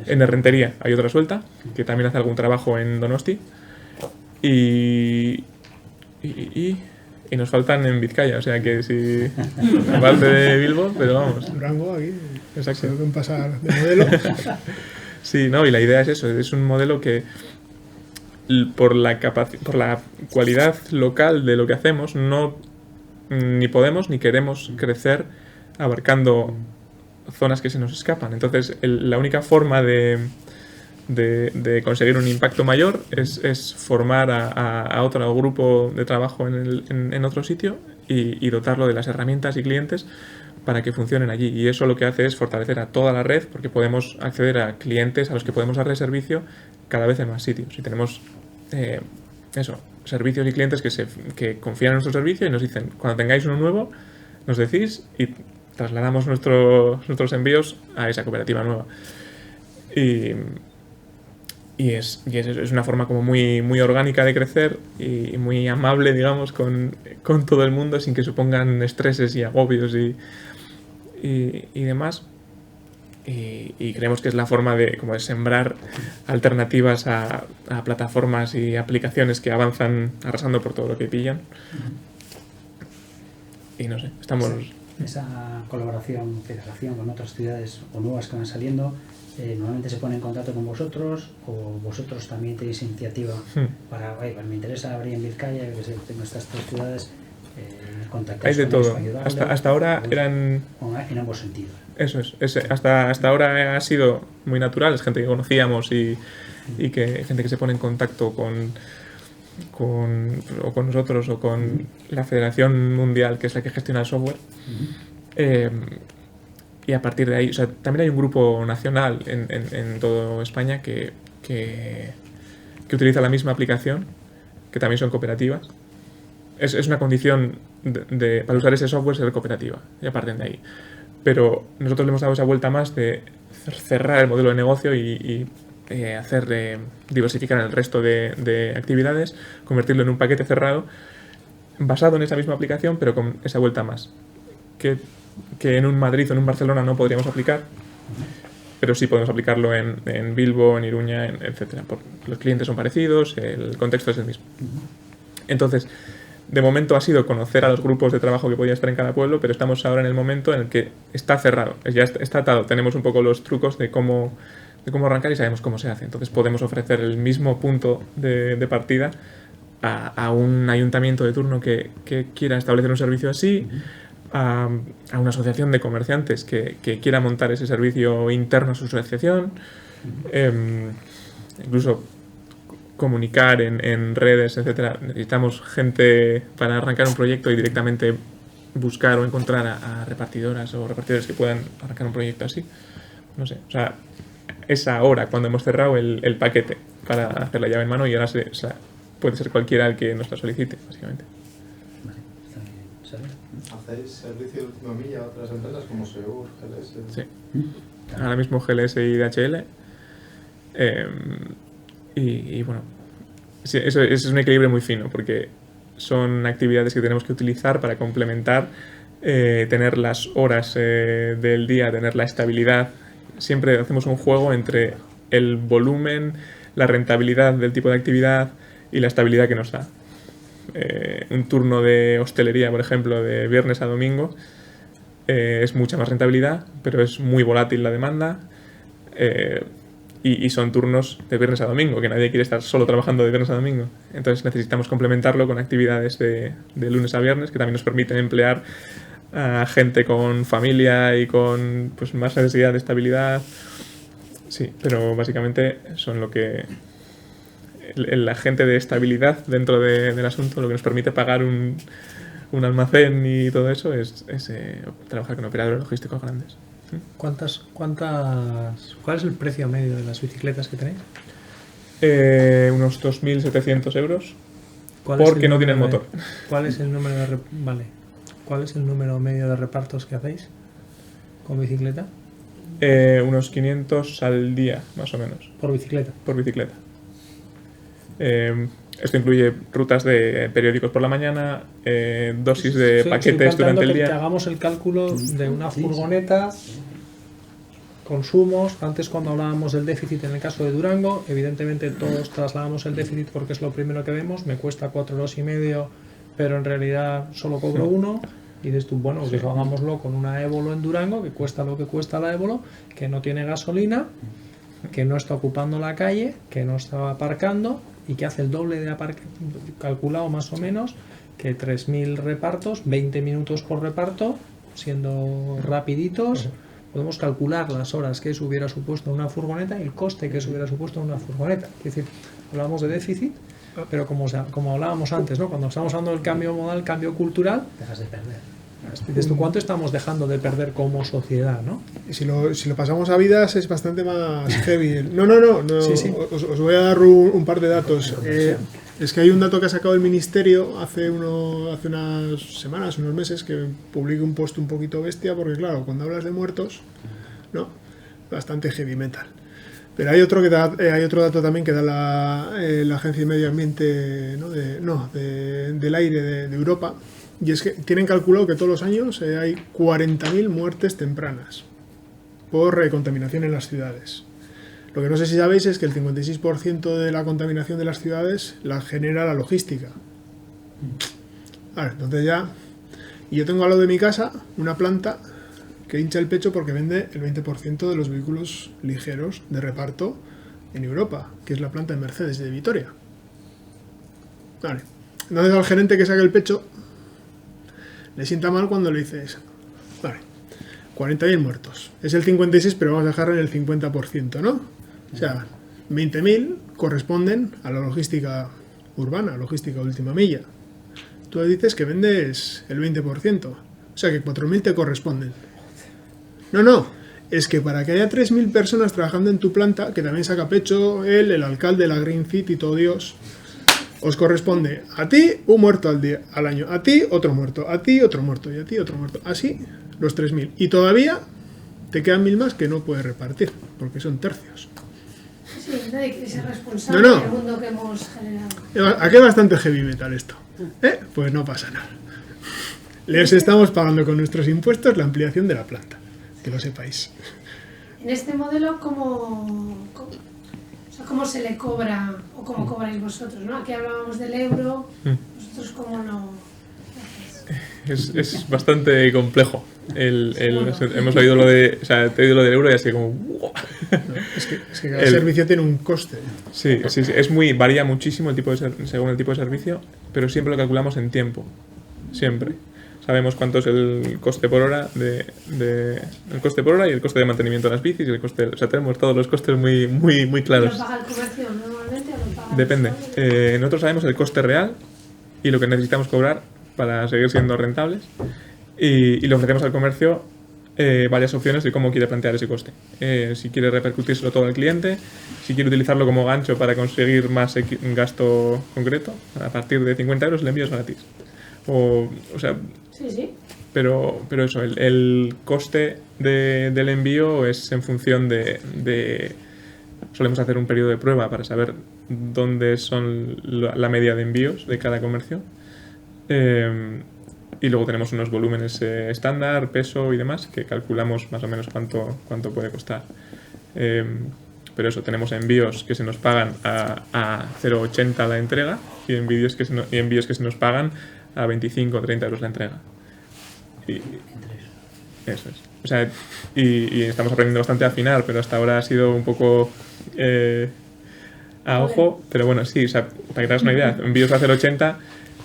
En Rentería hay otra suelta, que también hace algún trabajo en Donosti, y nos faltan en Vizcaya, o sea que si aparte de Bilbo, pero vamos. Durango aquí. Exacto. Se pueden pasar de modelo. Sí, no, y la idea es eso, es un modelo que por la cualidad local de lo que hacemos no ni podemos ni queremos crecer abarcando zonas que se nos escapan. Entonces, la única forma de conseguir un impacto mayor es formar a otro grupo de trabajo en otro sitio y dotarlo de las herramientas y clientes para que funcionen allí. Y eso lo que hace es fortalecer a toda la red porque podemos acceder a clientes a los que podemos darle servicio cada vez en más sitios. Y tenemos servicios y clientes que confían en nuestro servicio y nos dicen, cuando tengáis uno nuevo, nos decís y trasladamos nuestros envíos a esa cooperativa nueva. Y es una forma como muy orgánica de crecer y muy amable, digamos, con todo el mundo sin que supongan estreses y agobios y demás. Y creemos que es la forma de sembrar alternativas a plataformas y aplicaciones que avanzan arrasando por todo lo que pillan. Y no sé, estamos... Esa colaboración, federación con otras ciudades o nuevas que van saliendo, normalmente se pone en contacto con vosotros o vosotros también tenéis iniciativa para, me interesa abrir en Vizcaya, que tengo estas 3 ciudades, contactáis hay de con ellos todo. para ayudarles, Hasta ahora eran... En ambos sentidos. Eso es. Hasta ahora ha sido muy natural, es gente que conocíamos y que gente que se pone en contacto con nosotros o con la Federación Mundial, que es la que gestiona el software. Y a partir de ahí, también hay un grupo nacional en toda España que utiliza la misma aplicación, que también son cooperativas. Es una condición para usar ese software ser cooperativa, y a partir de ahí. pero nosotros le hemos dado esa vuelta más de cerrar el modelo de negocio y hacer diversificar en el resto de actividades, convertirlo en un paquete cerrado basado en esa misma aplicación, pero con esa vuelta más que en un Madrid o en un Barcelona no podríamos aplicar, pero sí podemos aplicarlo en Bilbo, en Iruña, etcétera. Los clientes son parecidos, el contexto es el mismo. Entonces, de momento ha sido conocer a los grupos de trabajo que podía estar en cada pueblo, pero estamos ahora en el momento en el que está cerrado, ya está atado. Tenemos un poco los trucos de cómo arrancar y sabemos cómo se hace. Entonces podemos ofrecer el mismo punto de partida a un ayuntamiento de turno que quiera establecer un servicio así, a una asociación de comerciantes que quiera montar ese servicio interno a su asociación, incluso comunicar en redes, etcétera. Necesitamos gente para arrancar un proyecto y directamente buscar o encontrar a repartidoras o repartidores que puedan arrancar un proyecto así. No sé, o sea, es ahora cuando hemos cerrado el paquete para hacer la llave en mano y ahora puede ser cualquiera el que nos la solicite, básicamente. ¿Hacéis servicio de última milla a otras empresas como Seur, GLS? Sí. Ahora mismo GLS y DHL. Y bueno, sí, eso es un equilibrio muy fino porque son actividades que tenemos que utilizar para complementar, tener las horas del día, tener la estabilidad. Siempre hacemos un juego entre el volumen, la rentabilidad del tipo de actividad y la estabilidad que nos da. Un turno de hostelería, por ejemplo, de viernes a domingo, es mucha más rentabilidad, pero es muy volátil la demanda. Y son turnos de viernes a domingo, que nadie quiere estar solo trabajando de viernes a domingo. Entonces necesitamos complementarlo con actividades de lunes a viernes, que también nos permiten emplear a gente con familia y con pues, más necesidad de estabilidad. Sí, pero básicamente son lo que... El agente de estabilidad dentro del asunto, lo que nos permite pagar un almacén y todo eso, es trabajar con operadores logísticos grandes. ¿Cuál es el precio medio de las bicicletas que tenéis? Unos 2.700 euros porque no tienen motor. ¿Cuál es el número ¿Cuál es el número medio de repartos que hacéis con bicicleta? Unos 500 al día, más o menos. ¿Por bicicleta? Por bicicleta. Esto incluye rutas de periódicos por la mañana, dosis de paquetes durante el día. Que hagamos el cálculo de una furgoneta, consumos. Antes, cuando hablábamos del déficit en el caso de Durango, evidentemente todos trasladamos el déficit porque es lo primero que vemos. Me cuesta 4,5 €, pero en realidad solo cobro 1. Y dices tú, bueno, pues hagámoslo con una Évolo en Durango, que cuesta lo que cuesta la Évolo, que no tiene gasolina, que no está ocupando la calle, que no está aparcando y que hace el doble de calculado más o menos que 3.000 repartos, 20 minutos por reparto, siendo rapiditos. Podemos calcular las horas que eso hubiera supuesto una furgoneta y el coste que eso hubiera supuesto una furgoneta. Es decir, hablamos de déficit, pero como hablábamos antes, ¿no? Cuando estamos hablando del cambio modal, cambio cultural, dejas de perder. Dices tú, ¿cuánto estamos dejando de perder como sociedad, no? Y si lo pasamos a vidas es bastante más heavy. No. Sí. Os voy a dar un par de datos. Es que hay un dato que ha sacado el Ministerio hace unas semanas, unos meses, que publiqué un post un poquito bestia, porque claro, cuando hablas de muertos, no, bastante heavy metal. Pero hay otro dato también que da la Agencia de Medio Ambiente, ¿no? del aire de Europa. Y es que tienen calculado que todos los años hay 40.000 muertes tempranas por contaminación en las ciudades. Lo que no sé si sabéis es que el 56% de la contaminación de las ciudades la genera la logística. Vale, entonces ya... Y yo tengo al lado de mi casa una planta que hincha el pecho porque vende el 20% de los vehículos ligeros de reparto en Europa, que es la planta de Mercedes de Vitoria. Vale. Entonces al gerente que saca el pecho le sienta mal cuando le dices, vale, 40.000 muertos. Es el 56, pero vamos a dejarlo en el 50%, ¿no? O sea, 20.000 corresponden a la logística urbana, logística última milla. Tú le dices que vendes el 20%. O sea, que 4.000 te corresponden. No. Es que para que haya 3.000 personas trabajando en tu planta, que también saca pecho él, el alcalde, la Green City y todo Dios... Os corresponde a ti un muerto al año, a ti otro muerto, a ti otro muerto y a ti otro muerto. Así los 3.000. Y todavía te quedan 1.000 más que no puedes repartir, porque son tercios. Sí, nadie quiere ser responsable del mundo que hemos generado. Aquí es bastante heavy metal esto. Pues no pasa nada. Les estamos pagando con nuestros impuestos la ampliación de la planta, que lo sepáis. En este modelo, ¿cómo se le cobra o cómo cobráis vosotros? ¿No? Aquí hablábamos del euro, ¿vosotros cómo lo hacéis? Es bastante complejo. Hemos oído lo de, o sea, te he oído lo del euro y así como ¡wow! Es que cada servicio tiene un coste. Sí, varía muchísimo el tipo según el tipo de servicio, pero siempre lo calculamos en tiempo, siempre. Sabemos cuánto es el coste por hora el coste por hora y el coste de mantenimiento de las bicis y el coste, o sea, tenemos todos los costes muy claros. ¿Lo paga el comercio normalmente o lo paga? Depende. Nosotros sabemos el coste real y lo que necesitamos cobrar para seguir siendo rentables y le ofrecemos al comercio varias opciones de cómo quiere plantear ese coste. Si quiere repercutírselo todo al cliente, si quiere utilizarlo como gancho para conseguir más gasto concreto, a partir de 50 euros el envío es gratis. O sea, sí. Pero eso, el coste del envío es en función de solemos hacer un periodo de prueba para saber dónde son la media de envíos de cada comercio. Y luego tenemos unos volúmenes estándar, peso y demás, que calculamos más o menos cuánto puede costar. Pero eso, tenemos envíos que se nos pagan a 0,80 la entrega y envíos que se nos pagan a 25 o 30 euros la entrega. Eso es. O sea, y estamos aprendiendo bastante a afinar, pero hasta ahora ha sido un poco a ojo. Pero bueno, sí, o sea, para que te hagas una idea, envíos a 0,80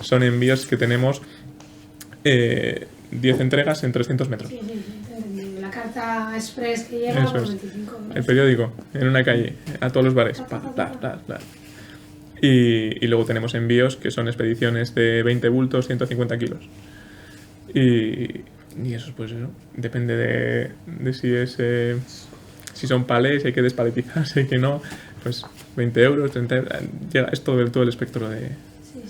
son envíos que tenemos 10 entregas en 300 metros. Sí. La carta express que llega Eso por es. 25 euros. El periódico, en una calle, a todos los bares. Y luego tenemos envíos que son expediciones de 20 bultos, 150 kilos. Y eso, pues eso, depende de si son palés, si hay que despaletizar, si hay que no, pues 20 euros, 30 euros, es todo el espectro de... Sí.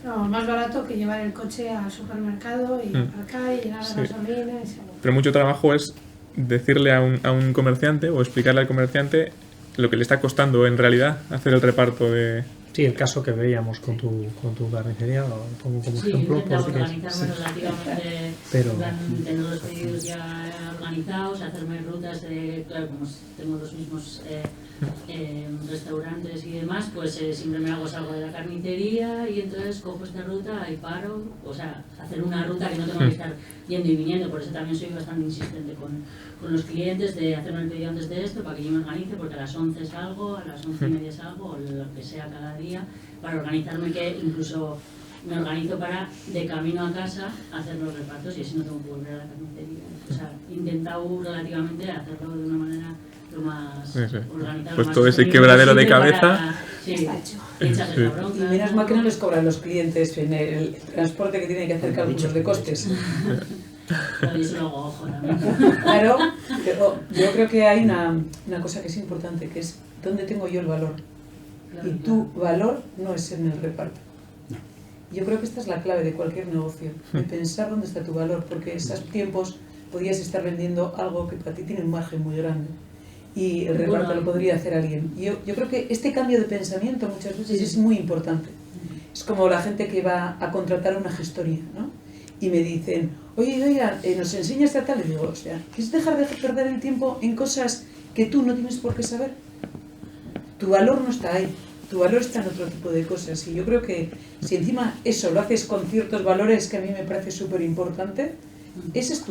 No, más barato que llevar el coche al supermercado y aparcar y llenar la gasolina y seguro. Pero mucho trabajo es decirle a un comerciante o explicarle al comerciante lo que le está costando en realidad hacer el reparto de... Sí, el caso que veíamos con tu carnicería, lo pongo como ejemplo. Intentamos organizarme relativamente, tener los pedidos ya organizados, hacerme rutas claro, como tengo los mismos restaurantes y demás, pues siempre salgo de la carnicería y entonces cojo esta ruta y paro, o sea, hacer una ruta que no tengo que estar yendo y viniendo, por eso también soy bastante insistente con los clientes de hacerme el pedido antes de esto para que yo me organice, porque a las 11 salgo, a las 11:30 salgo, o lo que sea cada día, para organizarme, que incluso me organizo para, de camino a casa, hacer los repartos y así no tengo que volver a la carnicería. O sea, he intentado relativamente hacerlo de una manera lo más organizada. Pues todo ese quebradero de cabeza... Y menos mal que no les cobran los clientes en el transporte, que tienen que hacer cálculos de costes. Claro, pero yo creo que hay una cosa que es importante, que es ¿dónde tengo yo el valor? Y tu valor no es en el reparto. Yo creo que esta es la clave de cualquier negocio, de pensar dónde está tu valor, porque en esos tiempos podías estar vendiendo algo que para ti tiene un margen muy grande y el reparto lo podría hacer alguien. Yo creo que este cambio de pensamiento muchas veces es muy importante. Es como la gente que va a contratar una gestoría, ¿no? Y me dicen, oye, ¿nos enseñas a tal? Y digo, o sea, ¿quieres dejar de perder el tiempo en cosas que tú no tienes por qué saber? Tu valor no está ahí, tu valor está en otro tipo de cosas. Y yo creo que si encima eso lo haces con ciertos valores, que a mí me parece súper importante, ese es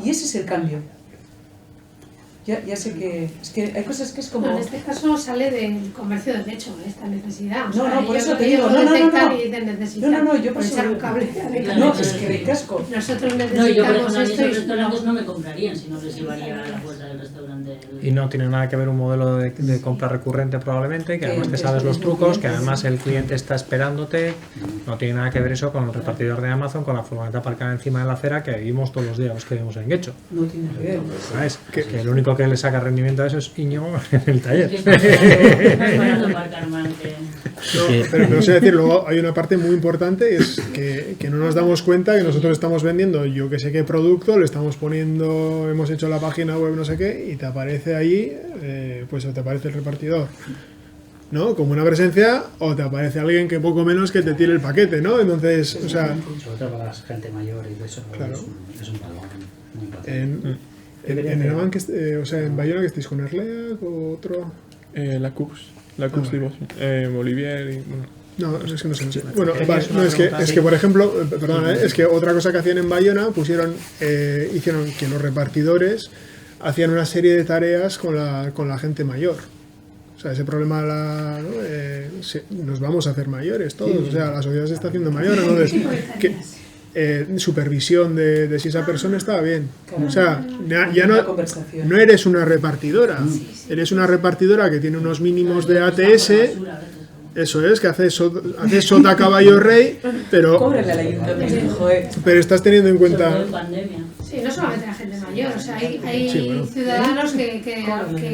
y ese es el cambio. Ya sé que es que hay cosas que es como... No, en este caso sale del comercio de hecho, esta necesidad. Por eso te digo, yo por echar un cable. No, es que de casco. Nosotros necesitamos yo, por ejemplo, esto y restaurantes no me comprarían si no les llevaría a la puerta del restaurante. Y no tiene nada que ver un modelo de compra recurrente probablemente, que además te sabes los trucos, que además el cliente está esperándote. No tiene nada que ver eso con el repartidor de Amazon, con la furgoneta aparcada encima de la acera que vivimos todos los días los que vivimos en Guecho. No tiene que ver. ¿Sabes? Que lo único que le saca rendimiento a eso es Íñigo en el taller. Es que es más barato aparcar mal que... Pero sé decir, luego hay una parte muy importante, es que no nos damos cuenta que nosotros estamos vendiendo yo que sé qué producto, le estamos poniendo, hemos hecho la página web no sé qué, y te aparece ahí, pues o te aparece el repartidor, ¿no? Como una presencia, o te aparece alguien que poco menos que te tire el paquete, ¿no? Entonces, o sea... Sobre todo para la gente mayor y de eso, Claro. es un valor muy importante. En Eraman, o sea, en Bayona, que estáis con Erlea, o otro... La Cux Divos, Olivier y... Bueno, No, es que no sé. Bueno, es que por ejemplo, perdona, es que otra cosa que hacían en Bayona, hicieron que los repartidores hacían una serie de tareas con la gente mayor. O sea, ese problema nos vamos a hacer mayores todos, o sea, la sociedad se está haciendo mayor, entonces supervisión de si esa persona estaba bien. O sea, ya no eres una repartidora, eres una repartidora que tiene unos mínimos de ATS. Eso es, que haces sota caballo rey, pero estás teniendo en cuenta... Sí, no solamente la gente mayor, o sea, hay ciudadanos que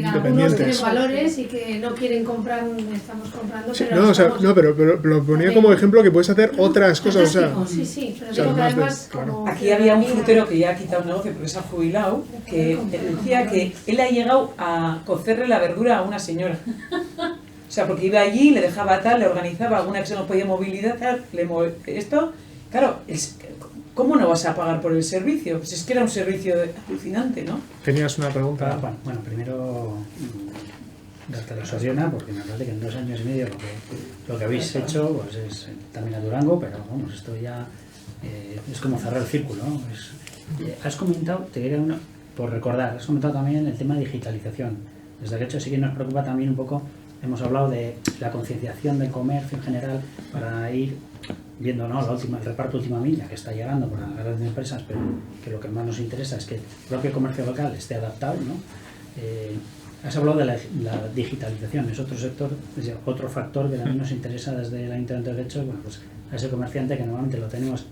algunos tienen valores y que no quieren comprar donde estamos comprando. Sí, pero pero lo ponía como ejemplo que puedes hacer otras cosas, o sea... Sí, pero digo que además... Aquí había un frutero que ya ha quitado un negocio porque se ha jubilado, que decía que él ha llegado a cocerle la verdura a una señora. O sea, porque iba allí, le dejaba tal, le organizaba alguna que se no podía movilidad, esto, claro, ¿cómo no vas a pagar por el servicio? Pues es que era un servicio alucinante, ¿no? Tenías una pregunta. Bueno, primero darte la sosiona, porque me parece que en 2 años y medio lo que habéis hecho pues es también a Durango, pero vamos, esto ya es como cerrar el círculo, ¿no? Has comentado, por recordar, has comentado también el tema de digitalización. Desde que hecho sí que nos preocupa también un poco. Hemos hablado de la concienciación del comercio en general para ir viendo, ¿no?, el reparto última milla que está llegando por las grandes empresas, pero que lo que más nos interesa es que el propio comercio local esté adaptado, ¿no? Has hablado de la digitalización, es otro sector, es otro factor que también nos interesa desde el Ayuntamiento de Getxo, bueno, pues a ese comerciante que normalmente lo tenemos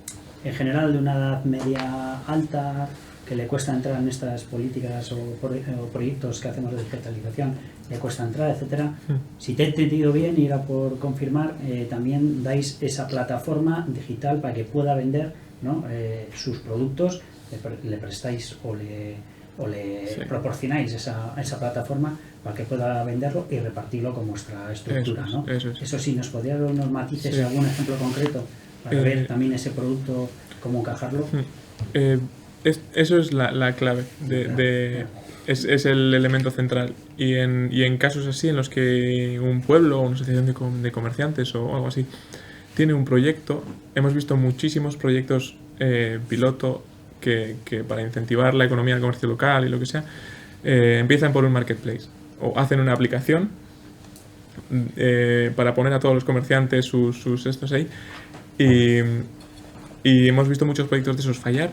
en general de una edad media alta, que le cuesta entrar en estas políticas o proyectos que hacemos de digitalización, le cuesta entrar, etcétera. Si te he entendido bien, y era por confirmar, también dais esa plataforma digital para que pueda vender, ¿no?, sus productos, le prestáis o le proporcionáis esa plataforma para que pueda venderlo y repartirlo con vuestra estructura, ¿no? Eso sí, ¿nos podría dar unos matices, algún ejemplo concreto para ver también ese producto, cómo encajarlo? Eso es la clave, es el elemento central. Y en casos así, en los que un pueblo o una asociación de comerciantes o algo así tiene un proyecto, hemos visto muchísimos proyectos piloto que para incentivar la economía del comercio local y lo que sea, empiezan por un marketplace o hacen una aplicación para poner a todos los comerciantes sus estos ahí, y hemos visto muchos proyectos de esos fallar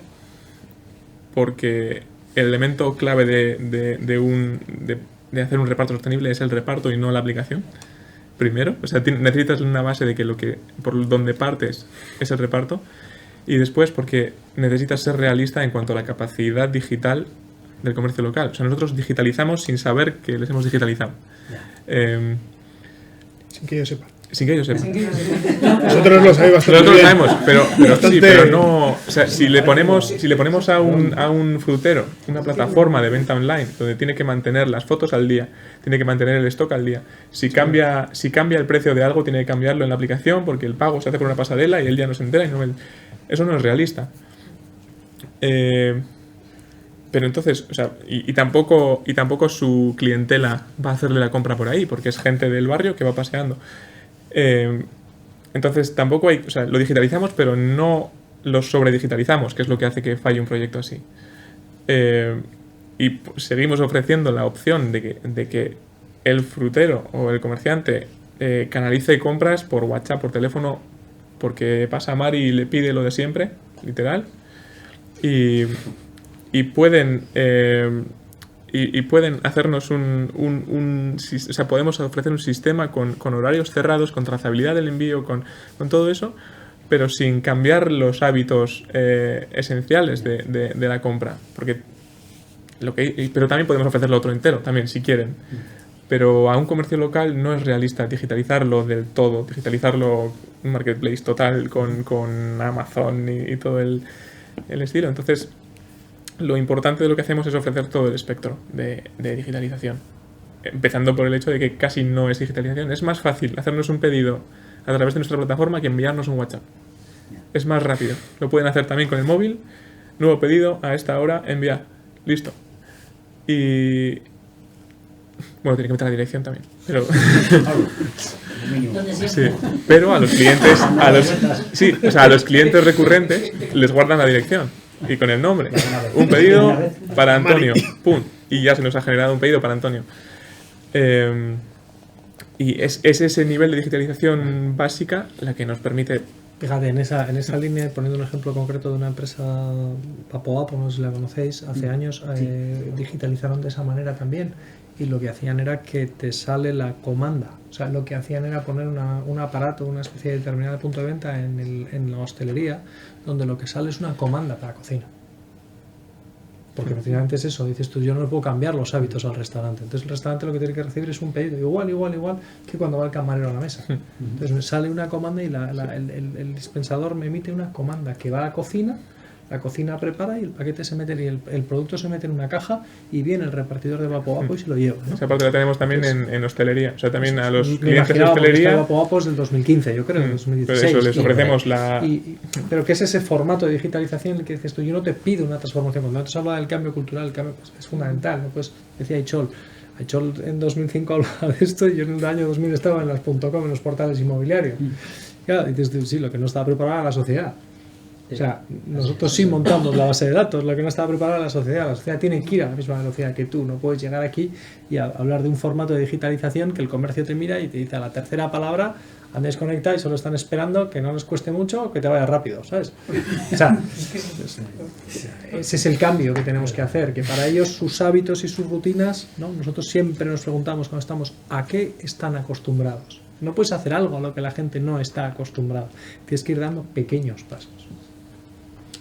porque el elemento clave de hacer un reparto sostenible es el reparto y no la aplicación. Primero, o sea, necesitas una base de que por donde partes es el reparto, y después porque necesitas ser realista en cuanto a la capacidad digital del comercio local. O sea, nosotros digitalizamos sin saber que les hemos digitalizado. Sin que yo sepa. Sin que ellos sepan. Nosotros lo sabemos bastante. Nosotros lo sabemos, pero no. O sea, si le ponemos a un frutero una plataforma de venta online donde tiene que mantener las fotos al día, tiene que mantener el stock al día. Si cambia el precio de algo, tiene que cambiarlo en la aplicación porque el pago se hace por una pasarela y él ya no se entera y eso no es realista. Pero entonces, o sea, y tampoco su clientela va a hacerle la compra por ahí, porque es gente del barrio que va paseando. Entonces tampoco hay, o sea, lo digitalizamos, pero no lo sobredigitalizamos, que es lo que hace que falle un proyecto así. Y seguimos ofreciendo la opción de que el frutero o el comerciante canalice compras por WhatsApp, por teléfono, porque pasa Mari y le pide lo de siempre, literal, y pueden hacernos o sea, podemos ofrecer un sistema con horarios cerrados, con trazabilidad del envío, con todo eso, pero sin cambiar los hábitos esenciales de la compra, porque Pero también podemos ofrecerlo otro entero, también, si quieren. Pero a un comercio local no es realista digitalizarlo del todo, digitalizarlo un marketplace total con Amazon y todo el estilo. Entonces, lo importante de lo que hacemos es ofrecer todo el espectro de digitalización. Empezando por el hecho de que casi no es digitalización. Es más fácil hacernos un pedido a través de nuestra plataforma que enviarnos un WhatsApp. Es más rápido. Lo pueden hacer también con el móvil. Nuevo pedido, a esta hora, enviar. Listo. Y... bueno, tiene que meter la dirección también. Pero... sí, pero a los clientes... a los clientes recurrentes les guardan la dirección. Y con el nombre. Un pedido para Antonio. ¡Pum! Y ya se nos ha generado un pedido para Antonio. Y es ese nivel de digitalización básica la que nos permite... Fíjate, en esa línea, poniendo un ejemplo concreto de una empresa, Vapo, no sé si la conocéis, hace años digitalizaron de esa manera también. Y lo que hacían era que te sale la comanda. O sea, lo que hacían era poner un aparato, una especie de terminal de punto de venta en la hostelería, donde lo que sale es una comanda para cocina. Porque precisamente es eso, dices tú, yo no le puedo cambiar los hábitos al restaurante. Entonces el restaurante lo que tiene que recibir es un pedido, igual que cuando va el camarero a la mesa. Entonces me sale una comanda y el dispensador me emite una comanda que va a la cocina prepara y el paquete se mete, y el producto se mete en una caja y viene el repartidor de Vapo y se lo lleva, ¿no? Esa parte la tenemos también en hostelería. O sea, también a los clientes de hostelería. hostelería. Vapo es del 2015, yo creo, del 2016. Pero eso, les ofrecemos pero ¿qué es ese formato de digitalización en el que dices tú, yo no te pido una transformación? Cuando antes hablaba del cambio cultural, el cambio es fundamental, ¿no? Pues decía Aichol en 2005 hablaba de esto y yo en el año 2000 estaba en las .com, en los portales inmobiliarios. Claro, dices tú, sí, lo que no estaba preparada la sociedad. O sea, nosotros sí montamos la base de datos, lo que no estaba preparada la sociedad tiene que ir a la misma velocidad que tú, no puedes llegar aquí y hablar de un formato de digitalización que el comercio te mira y te dice a la tercera palabra, han desconectado y solo están esperando que no les cueste mucho, que te vaya rápido, ¿sabes? O sea, ese es el cambio que tenemos que hacer, que para ellos sus hábitos y sus rutinas, ¿no? Nosotros siempre nos preguntamos cuando estamos, ¿a qué están acostumbrados? No puedes hacer algo a lo que la gente no está acostumbrada, tienes que ir dando pequeños pasos.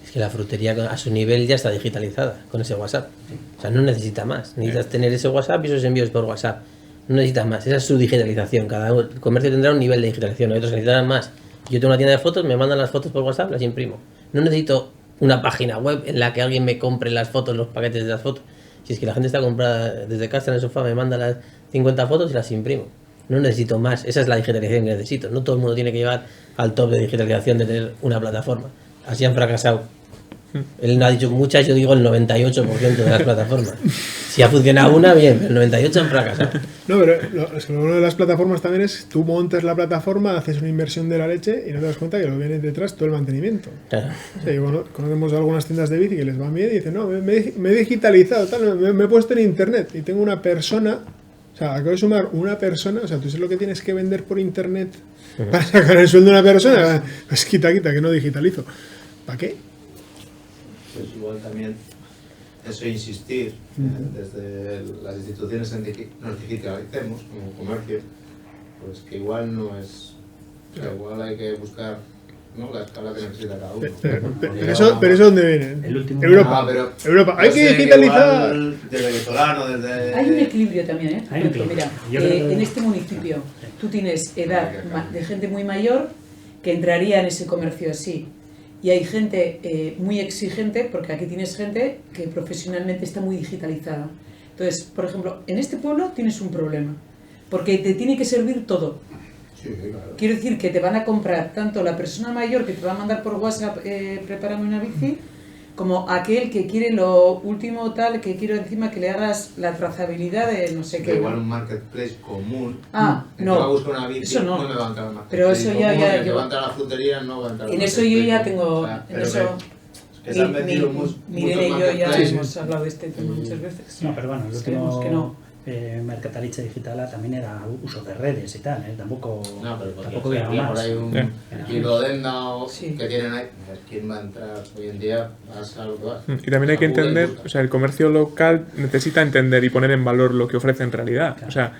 Es que la frutería a su nivel ya está digitalizada con ese WhatsApp. O sea, no necesita más. Necesitas tener ese WhatsApp y esos envíos por WhatsApp. No necesitas más. Esa es su digitalización. Cada comercio tendrá un nivel de digitalización. Otros necesitarán más. Yo tengo una tienda de fotos, me mandan las fotos por WhatsApp, las imprimo. No necesito una página web en la que alguien me compre las fotos, los paquetes de las fotos. Si es que la gente está comprada desde casa en el sofá, me manda las 50 fotos y las imprimo. No necesito más. Esa es la digitalización que necesito. No todo el mundo tiene que llevar al top de digitalización de tener una plataforma. Así han fracasado. Él no ha dicho muchas, yo digo el 98% de las plataformas. Si ha funcionado una, bien, el 98% han fracasado. No, pero lo bueno de las plataformas también es tú montas la plataforma, haces una inversión de la leche y no te das cuenta que lo viene detrás todo el mantenimiento. Claro. O sea, conocemos algunas tiendas de bici que les va bien y dicen, no, me he digitalizado, tal, me he puesto en internet y tengo una persona, o sea, acabo de sumar una persona, o sea, tú sabes lo que tienes que vender por internet para sacar el sueldo de una persona, pues quita, que no digitalizo. ¿Para qué? Pues igual también eso insistir desde las instituciones en que nos digitalicemos como comercio, pues que igual no es, o sea, igual hay que buscar, ¿no?, la escala que necesita cada uno. Pero eso ¿dónde viene? Europa. Europa. Hay que digitalizar. Desde venezolano, desde... Hay un equilibrio también, ¿eh? Hay un equilibrio. Mira, en este municipio tú tienes edad de gente muy mayor que entraría en ese comercio así. Y hay gente muy exigente, porque aquí tienes gente que profesionalmente está muy digitalizada. Entonces, por ejemplo, en este pueblo tienes un problema, porque te tiene que servir todo. Sí, claro. Quiero decir que te van a comprar tanto la persona mayor que te va a mandar por WhatsApp, prepárame una bici, como aquel que quiere lo último tal, que quiero encima que le hagas la trazabilidad de no sé qué. Igual un marketplace común. No, va a buscar una bici, eso no. me va a entrar al marketplace. Pero eso ya, común, ya el que yo, va a entrar a la frutería no va a entrar al en eso yo ya tengo, o sea, en eso que se han metido muchos Irene y yo ya marketplaces. hemos hablado de este tema muchas veces. No, pero bueno, el Esperemos último que no. Mercataritza Digitala también era uso de redes y tal, tampoco Tampoco había había más. por ahí un equipo de Denda o Sí. que tienen ahí. ¿Quién va a entrar hoy en día? Vas a lo que vas. Y también hay que entender, o sea, el comercio local necesita entender y poner en valor lo que ofrece en realidad. Claro. O sea,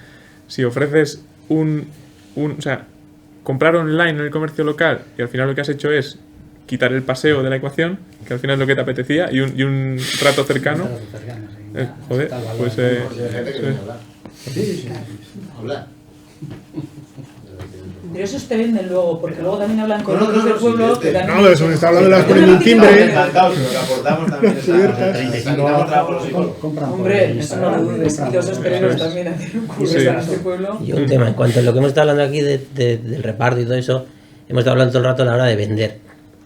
si ofreces o sea, comprar online en el comercio local y al final lo que has hecho es quitar el paseo de la ecuación, que al final es lo que te apetecía, y un rato cercano. Joder, pues... Hay gente que viene a hablar. Sí. Hablar. Pero eso te venden luego, porque luego también hablan con otros del pueblo. Que también... No, pero eso me está hablando de las poniendo un timbre. Encantados, lo que aportamos también es a 35 Hombre, eso no lo dudes. Y los hosteleros también hacen un curso en este pueblo. Y un tema, en cuanto a lo que hemos estado hablando aquí del reparto y todo eso, hemos estado hablando todo el rato a la hora de vender,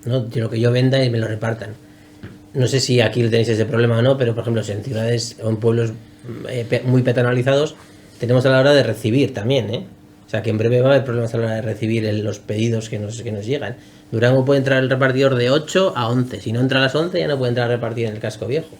¿no? De lo que yo venda y me lo repartan. No sé si aquí tenéis ese problema o no, pero por ejemplo, en ciudades o en pueblos muy peatonalizados, tenemos a la hora de recibir también, ¿eh? O sea, que en breve va a haber problemas a la hora de recibir los pedidos que nos llegan. Durango puede entrar el repartidor de 8 a 11. Si no entra a las 11 ya no puede entrar a repartir en el casco viejo.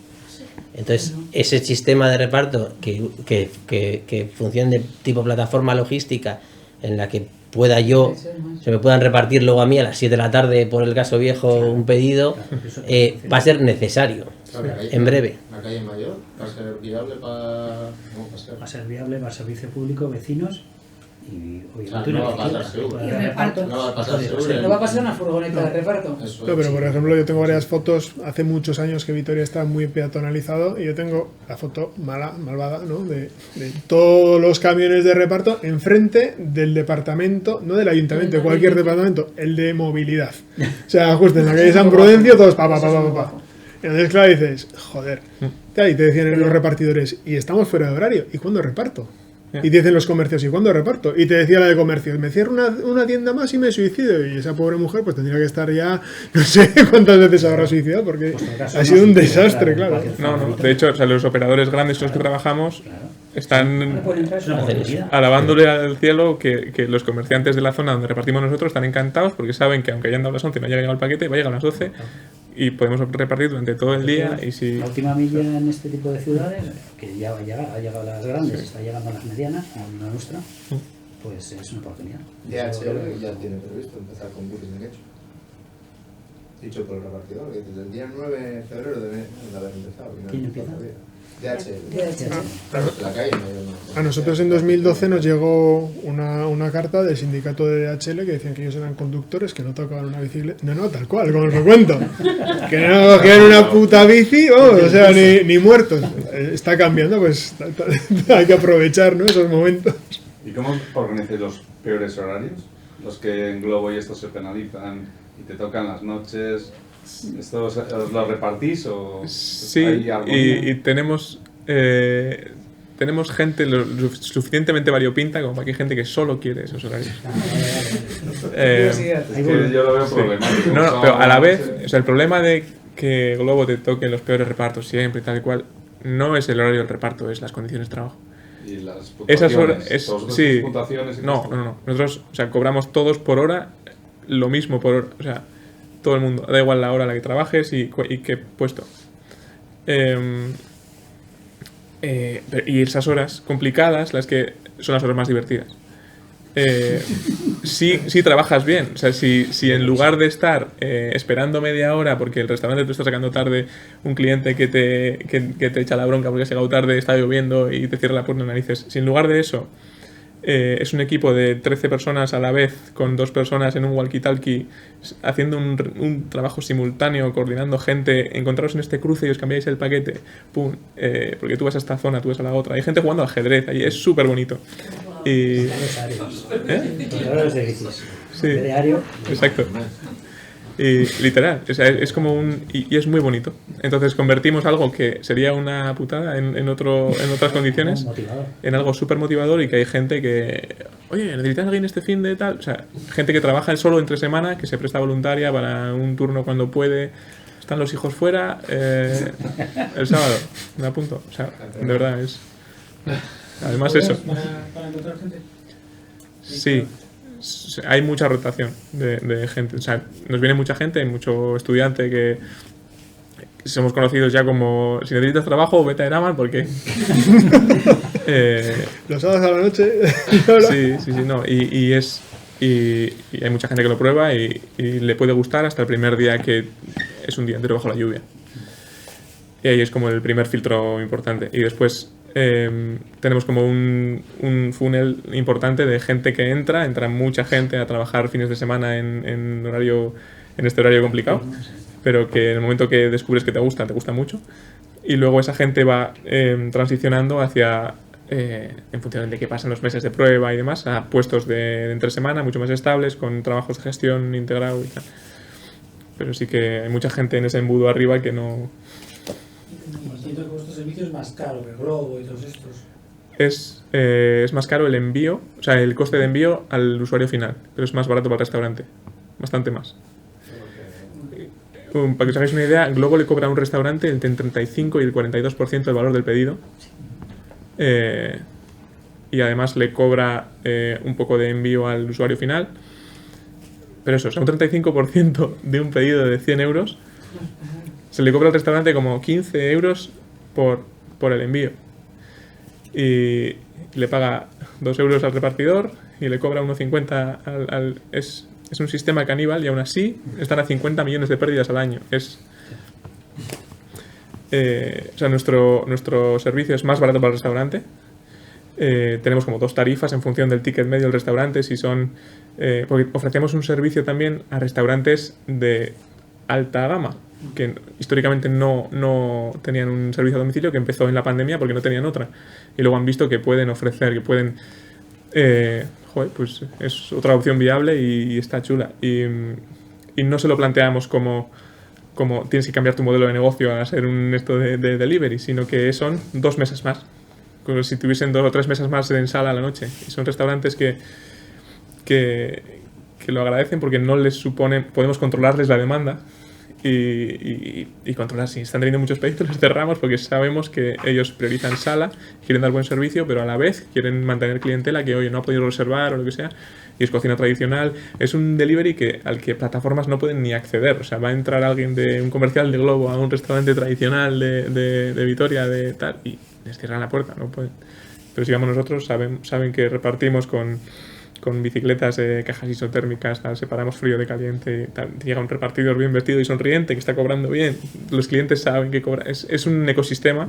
Entonces, ese sistema de reparto que funcione de tipo plataforma logística en la que pueda yo, se me puedan repartir luego a mí a las 7 de la tarde por el casco viejo un pedido, va a ser necesario en breve. La calle Mayor va a ser viable para... Va a ser viable para servicio público, vecinos y obviamente no va a pasar seguro. Y reparto. No va a pasar seguro. No va a pasar una furgoneta de reparto. No, pero por ejemplo yo tengo varias fotos, hace muchos años que Vitoria está muy peatonalizado y yo tengo la foto malvada, ¿no? De todos los camiones de reparto enfrente del departamento, no del ayuntamiento, de cualquier departamento, el de movilidad. O sea, justo en la calle San Prudencio todos pa. Entonces claro dices, joder, y te decían los repartidores, y estamos fuera de horario, ¿y cuándo reparto? Y te dicen los comercios, ¿y cuándo reparto? Y te decía la de comercios, me cierro una tienda más y me suicido. Y esa pobre mujer pues tendría que estar ya, no sé cuántas veces habrá suicidado, porque ha sido un desastre, claro. No, de hecho, o sea, los operadores grandes con los que trabajamos están alabándole al cielo que los comerciantes de la zona donde repartimos nosotros están encantados porque saben que aunque hayan dado las 11 y no haya llegado el paquete, va a llegar a las 12 y podemos repartir durante todo el día. Y si... La última milla en este tipo de ciudades, que ya va a llegar, ha llegado a las grandes, está llegando a las medianas, a la nuestra, pues es una oportunidad. DHL ya tiene previsto empezar con buses de hecho. Dicho por el repartidor, que desde el día 9 de febrero debe haber empezado. ¿Quién empieza? La calle A nosotros en 2012 nos llegó una carta del sindicato de DHL que decían que ellos eran conductores, que no tocaban una bicicleta. No, tal cual, como os lo cuento. Que no cogían una puta bici, o sea, ni muertos. Está cambiando, pues hay que aprovechar, ¿no?, esos momentos. ¿Y cómo organizáis los peores horarios? Los que en Globo y estos se penalizan y te tocan las noches. ¿Estos los repartís o...? Sí, y tenemos gente suficientemente variopinta como para que hay gente que solo quiere esos horarios. Es que yo lo veo problemático. No, pero a la vez, o sea, el problema de que Globo te toque los peores repartos siempre y tal y cual, no es el horario del reparto, es las condiciones de trabajo. ¿Y las puntuaciones? Esas horas, sí, puntuaciones y no. Nosotros, o sea, cobramos todos por hora lo mismo por hora, o sea, todo el mundo, da igual la hora a la que trabajes y qué puesto. Y esas horas complicadas, las que son las horas más divertidas. Si trabajas bien, o sea, si en lugar de estar esperando media hora porque el restaurante te está sacando tarde, un cliente que te echa la bronca porque has llegado tarde, está lloviendo y te cierra la puerta en narices, si en lugar de eso es un equipo de 13 personas a la vez con 2 personas en un walkie-talkie haciendo un trabajo simultáneo, coordinando gente, encontraros en este cruce y os cambiáis el paquete, pum, porque tú vas a esta zona, tú vas a la otra, hay gente jugando al ajedrez ahí, es súper bonito. Y... de bicis. Sí, de diario. exacto. Y literal, o sea, es como y es muy bonito. Entonces convertimos algo que sería una putada en otras condiciones en algo súper motivador, y que hay gente que, oye, ¿necesitas a alguien este fin de tal? O sea, gente que trabaja solo entre semana, que se presta voluntaria para un turno cuando puede. Están los hijos fuera, el sábado, me apunto. O sea, de verdad es... Además eso. ¿Para encontrar gente? Sí. Hay mucha rotación de gente, o sea, nos viene mucha gente, hay mucho estudiante que somos conocidos ya como, si necesitas trabajo, vete a Eraman porque... Los sábados a la noche... sí, no, y hay mucha gente que lo prueba y le puede gustar hasta el primer día, que es un día entero bajo la lluvia. Y ahí es como el primer filtro importante. Y después... tenemos como un funnel importante de gente que entra mucha gente a trabajar fines de semana en horario en este horario complicado, pero que en el momento que descubres que te gusta mucho. Y luego esa gente va transicionando hacia, en función de qué pasan los meses de prueba y demás, a puestos de entre semana mucho más estables, con trabajos de gestión integrado y tal. Pero sí que hay mucha gente en ese embudo arriba que no... Entiendo que vuestro servicio es más caro que Globo y todos estos. Es más caro el envío, o sea, el coste de envío al usuario final, pero es más barato para el restaurante, bastante más. Para que os hagáis una idea, Globo le cobra a un restaurante entre el 35 y el 42% del valor del pedido. Y además le cobra un poco de envío al usuario final. Pero eso, o sea, un 35% de un pedido de 100 euros se le cobra al restaurante como 15 euros por el envío. Y le paga 2 euros al repartidor y le cobra 1,50 al... Es un sistema caníbal y aún así están a 50 millones de pérdidas al año. O sea, nuestro servicio es más barato para el restaurante. Tenemos como 2 tarifas en función del ticket medio del restaurante. Si son, porque ofrecemos un servicio también a restaurantes de alta gama, que históricamente no tenían un servicio a domicilio, que empezó en la pandemia porque no tenían otra. Y luego han visto que pueden ofrecer, que pueden... pues es otra opción viable y está chula. Y no se lo planteamos como tienes que cambiar tu modelo de negocio a ser un esto de delivery, sino que son 2 mesas más. Como si tuviesen 2 o 3 mesas más en sala a la noche. Y son restaurantes que lo agradecen porque no les supone... Podemos controlarles la demanda y controlar. Si están teniendo muchos pedidos, les cerramos porque sabemos que ellos priorizan sala, quieren dar buen servicio, pero a la vez quieren mantener clientela que hoy no ha podido reservar o lo que sea, y es cocina tradicional. Es un delivery al que plataformas no pueden ni acceder. O sea, va a entrar alguien de un comercial de Globo a un restaurante tradicional de Vitoria, de tal, y les cierran la puerta, no pueden. Pero si vamos nosotros, saben que repartimos con bicicletas, cajas isotérmicas, tal, separamos frío de caliente, tal. Llega un repartidor bien vestido y sonriente que está cobrando bien. Los clientes saben que cobra. Es un ecosistema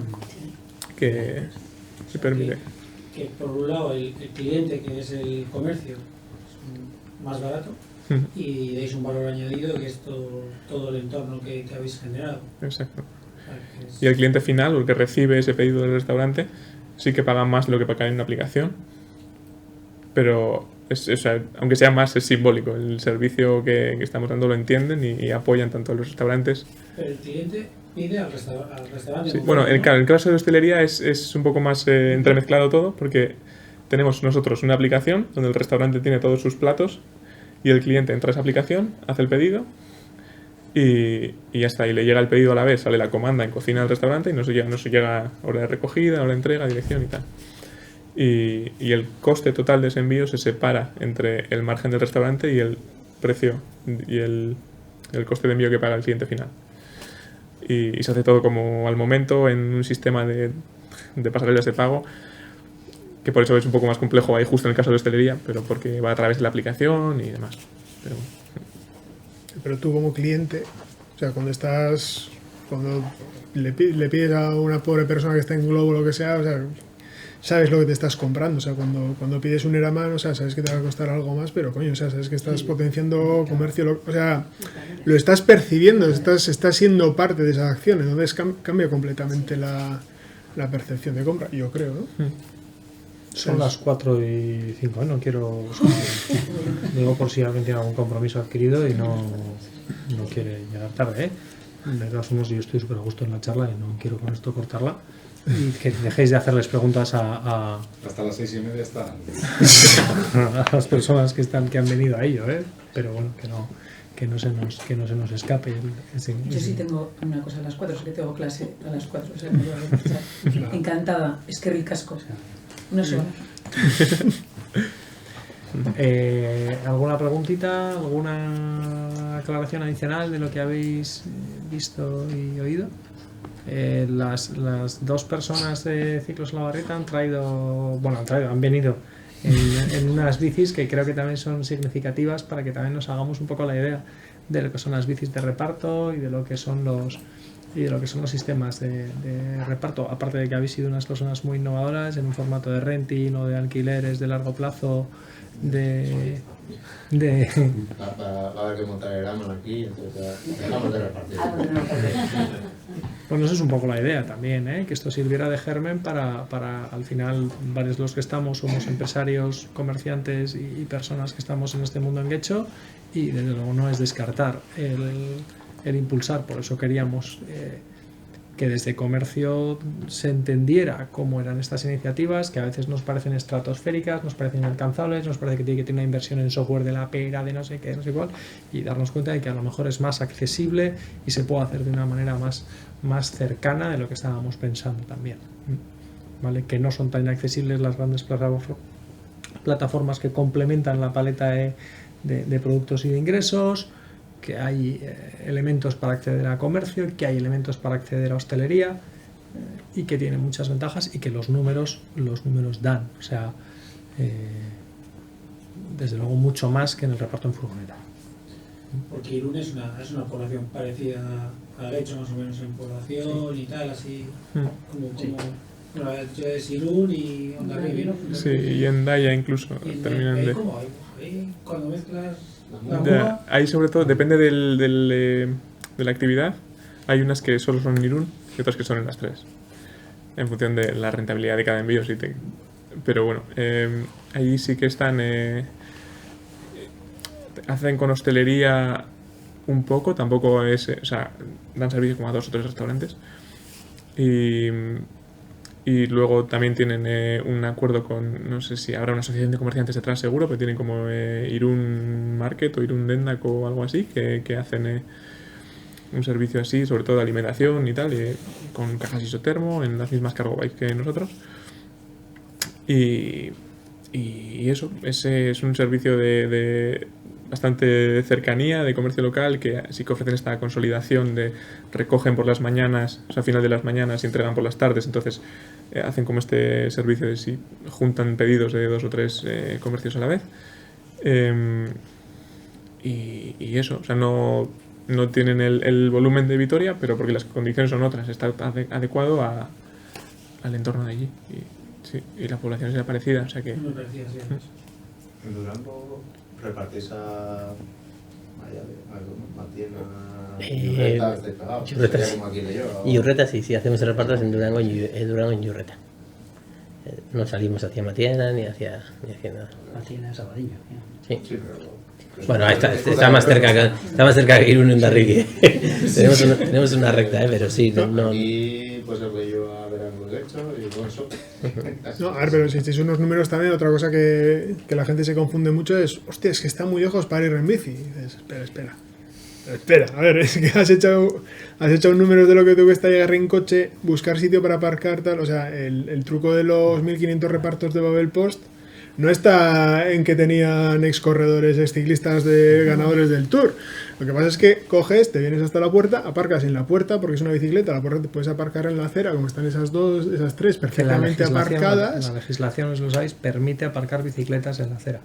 que permite. Que por un lado el cliente, que es el comercio, es más barato, y deis un valor añadido que es todo el entorno que habéis generado. Exacto. Y el cliente final, o el que recibe ese pedido del restaurante, sí que paga más de lo que paga en una aplicación, pero o sea, aunque sea más, es simbólico. El servicio que estamos dando lo entienden y apoyan tanto a los restaurantes. Pero el cliente pide al restaurante. Sí, bueno, el caso de hostelería es un poco más entremezclado todo, porque tenemos nosotros una aplicación donde el restaurante tiene todos sus platos y el cliente entra a esa aplicación, hace el pedido y ya está. Y le llega el pedido a la vez, sale la comanda en cocina del restaurante y nos llega hora de recogida, hora de entrega, dirección y tal. Y el coste total de ese envío se separa entre el margen del restaurante y el precio y el coste de envío que paga el cliente final. Y se hace todo como al momento en un sistema de pasarelas de pago, que por eso es un poco más complejo ahí justo en el caso de hostelería, pero porque va a través de la aplicación y demás. Pero tú como cliente, o sea, cuando le pides a una pobre persona que está en Globo o lo que sea, o sea, sabes lo que te estás comprando. O sea, cuando pides un Eraman, o sea, sabes que te va a costar algo más, pero coño, o sea, sabes que estás potenciando comercio, o sea, lo estás percibiendo, estás siendo parte de esa acción, entonces cambia completamente la percepción de compra, yo creo, ¿no? Son las 4:05, no quiero... Digo por si alguien tiene algún compromiso adquirido y no quiere llegar tarde, ¿eh? De todas formas, yo estoy súper a gusto en la charla y no quiero con esto cortarla. Y que dejéis de hacerles preguntas a hasta las 6:30 están. a las personas que han venido a ello, ¿eh? Pero bueno, que no se nos escape. Yo sí tengo una cosa a las 4, sé que tengo clase a las 4, o sea, me voy a escuchar. Encantada, es que ricasco. No sé. ¿Alguna preguntita, alguna aclaración adicional de lo que habéis visto y oído? Las 2 personas de Ciclos La Barreta han venido en unas bicis que creo que también son significativas para que también nos hagamos un poco la idea de lo que son las bicis de reparto y de lo que son de lo que son los sistemas de reparto, aparte de que habéis sido unas personas muy innovadoras en un formato de renting o de alquileres de largo plazo, Va a haber que montar el Eraman aquí, entonces dejamos de repartir. Bueno, eso es un poco la idea también, ¿eh? Que esto sirviera de germen para al final, varios de los que estamos somos empresarios, comerciantes y personas que estamos en este mundo en Getxo, y desde luego no es descartar el impulsar. Por eso queríamos que desde comercio se entendiera cómo eran estas iniciativas, que a veces nos parecen estratosféricas, nos parecen inalcanzables, nos parece que tiene que tener una inversión en software de la pera, de no sé qué, no sé cuál, y darnos cuenta de que a lo mejor es más accesible y se puede hacer de una manera más cercana de lo que estábamos pensando también, ¿vale? Que no son tan inaccesibles las grandes plataformas que complementan la paleta de productos y de ingresos, que hay elementos para acceder a comercio, que hay elementos para acceder a hostelería, y que tiene muchas ventajas y que los números dan, o sea, desde luego mucho más que en el reparto en furgoneta. Porque Irún es una población parecida a Getxo, más o menos en población y tal, así bueno, yo es Irún y Hondarribia, ¿no? Sí, y Hendaya incluso terminan de... ¿Cómo hay? Cuando mezclas Ahí sobre todo depende de la actividad. Hay unas que solo son en Irún y otras que son en las tres, en función de la rentabilidad de cada envío. Pero bueno, ahí sí que están... hacen con hostelería un poco, tampoco es... o sea, dan servicio como a 2 o 3 restaurantes. Y luego también tienen un acuerdo con, no sé si habrá una asociación de comerciantes detrás seguro, pero tienen como Irún Market o Irún Dendaco o algo así, que hacen un servicio así, sobre todo de alimentación y tal, con cajas isotermo, en las mismas cargo bikes que nosotros. Y eso, ese es un servicio de bastante cercanía, de comercio local, que sí que ofrecen esta consolidación de recogen por las mañanas, o sea, a final de las mañanas y entregan por las tardes. Entonces hacen como este servicio de si juntan pedidos de 2 o 3 comercios a la vez. Y eso, o sea, no tienen el volumen de Vitoria, pero porque las condiciones son otras, está adecuado al entorno de allí. Y la población es parecida, o sea que... Muy parecida, sí. En Durango repartís a Yurretas de cagao. Yurretas, Sería como aquí de yo. Yurretas, sí, hacemos repartos en Durango en Yurreta. No salimos hacia Matiena ni hacia nada. Matiena es Abadiño. Sí. Sí, pero... Bueno, está más cerca que Irún en Hondarribia. tenemos una recta, pero sí. No. Aquí pues el yo a verano de hecho y con eso. No, a ver, pero si estáis unos números también, otra cosa que la gente se confunde mucho es, hostia, es que está muy lejos para ir en bici. Y dices, espera, a ver, es que has hecho un número de lo que te cuesta llegar en coche, buscar sitio para aparcar, tal, o sea, el truco de los 1500 repartos de Babel Post no está en que tenían ex corredores, ex ciclistas de ganadores del Tour. Lo que pasa es que coges, te vienes hasta la puerta, aparcas en la puerta porque es una bicicleta, la puerta te puedes aparcar en la acera, como están esas 3 perfectamente aparcadas. La legislación, os lo sabéis, permite aparcar bicicletas en la acera.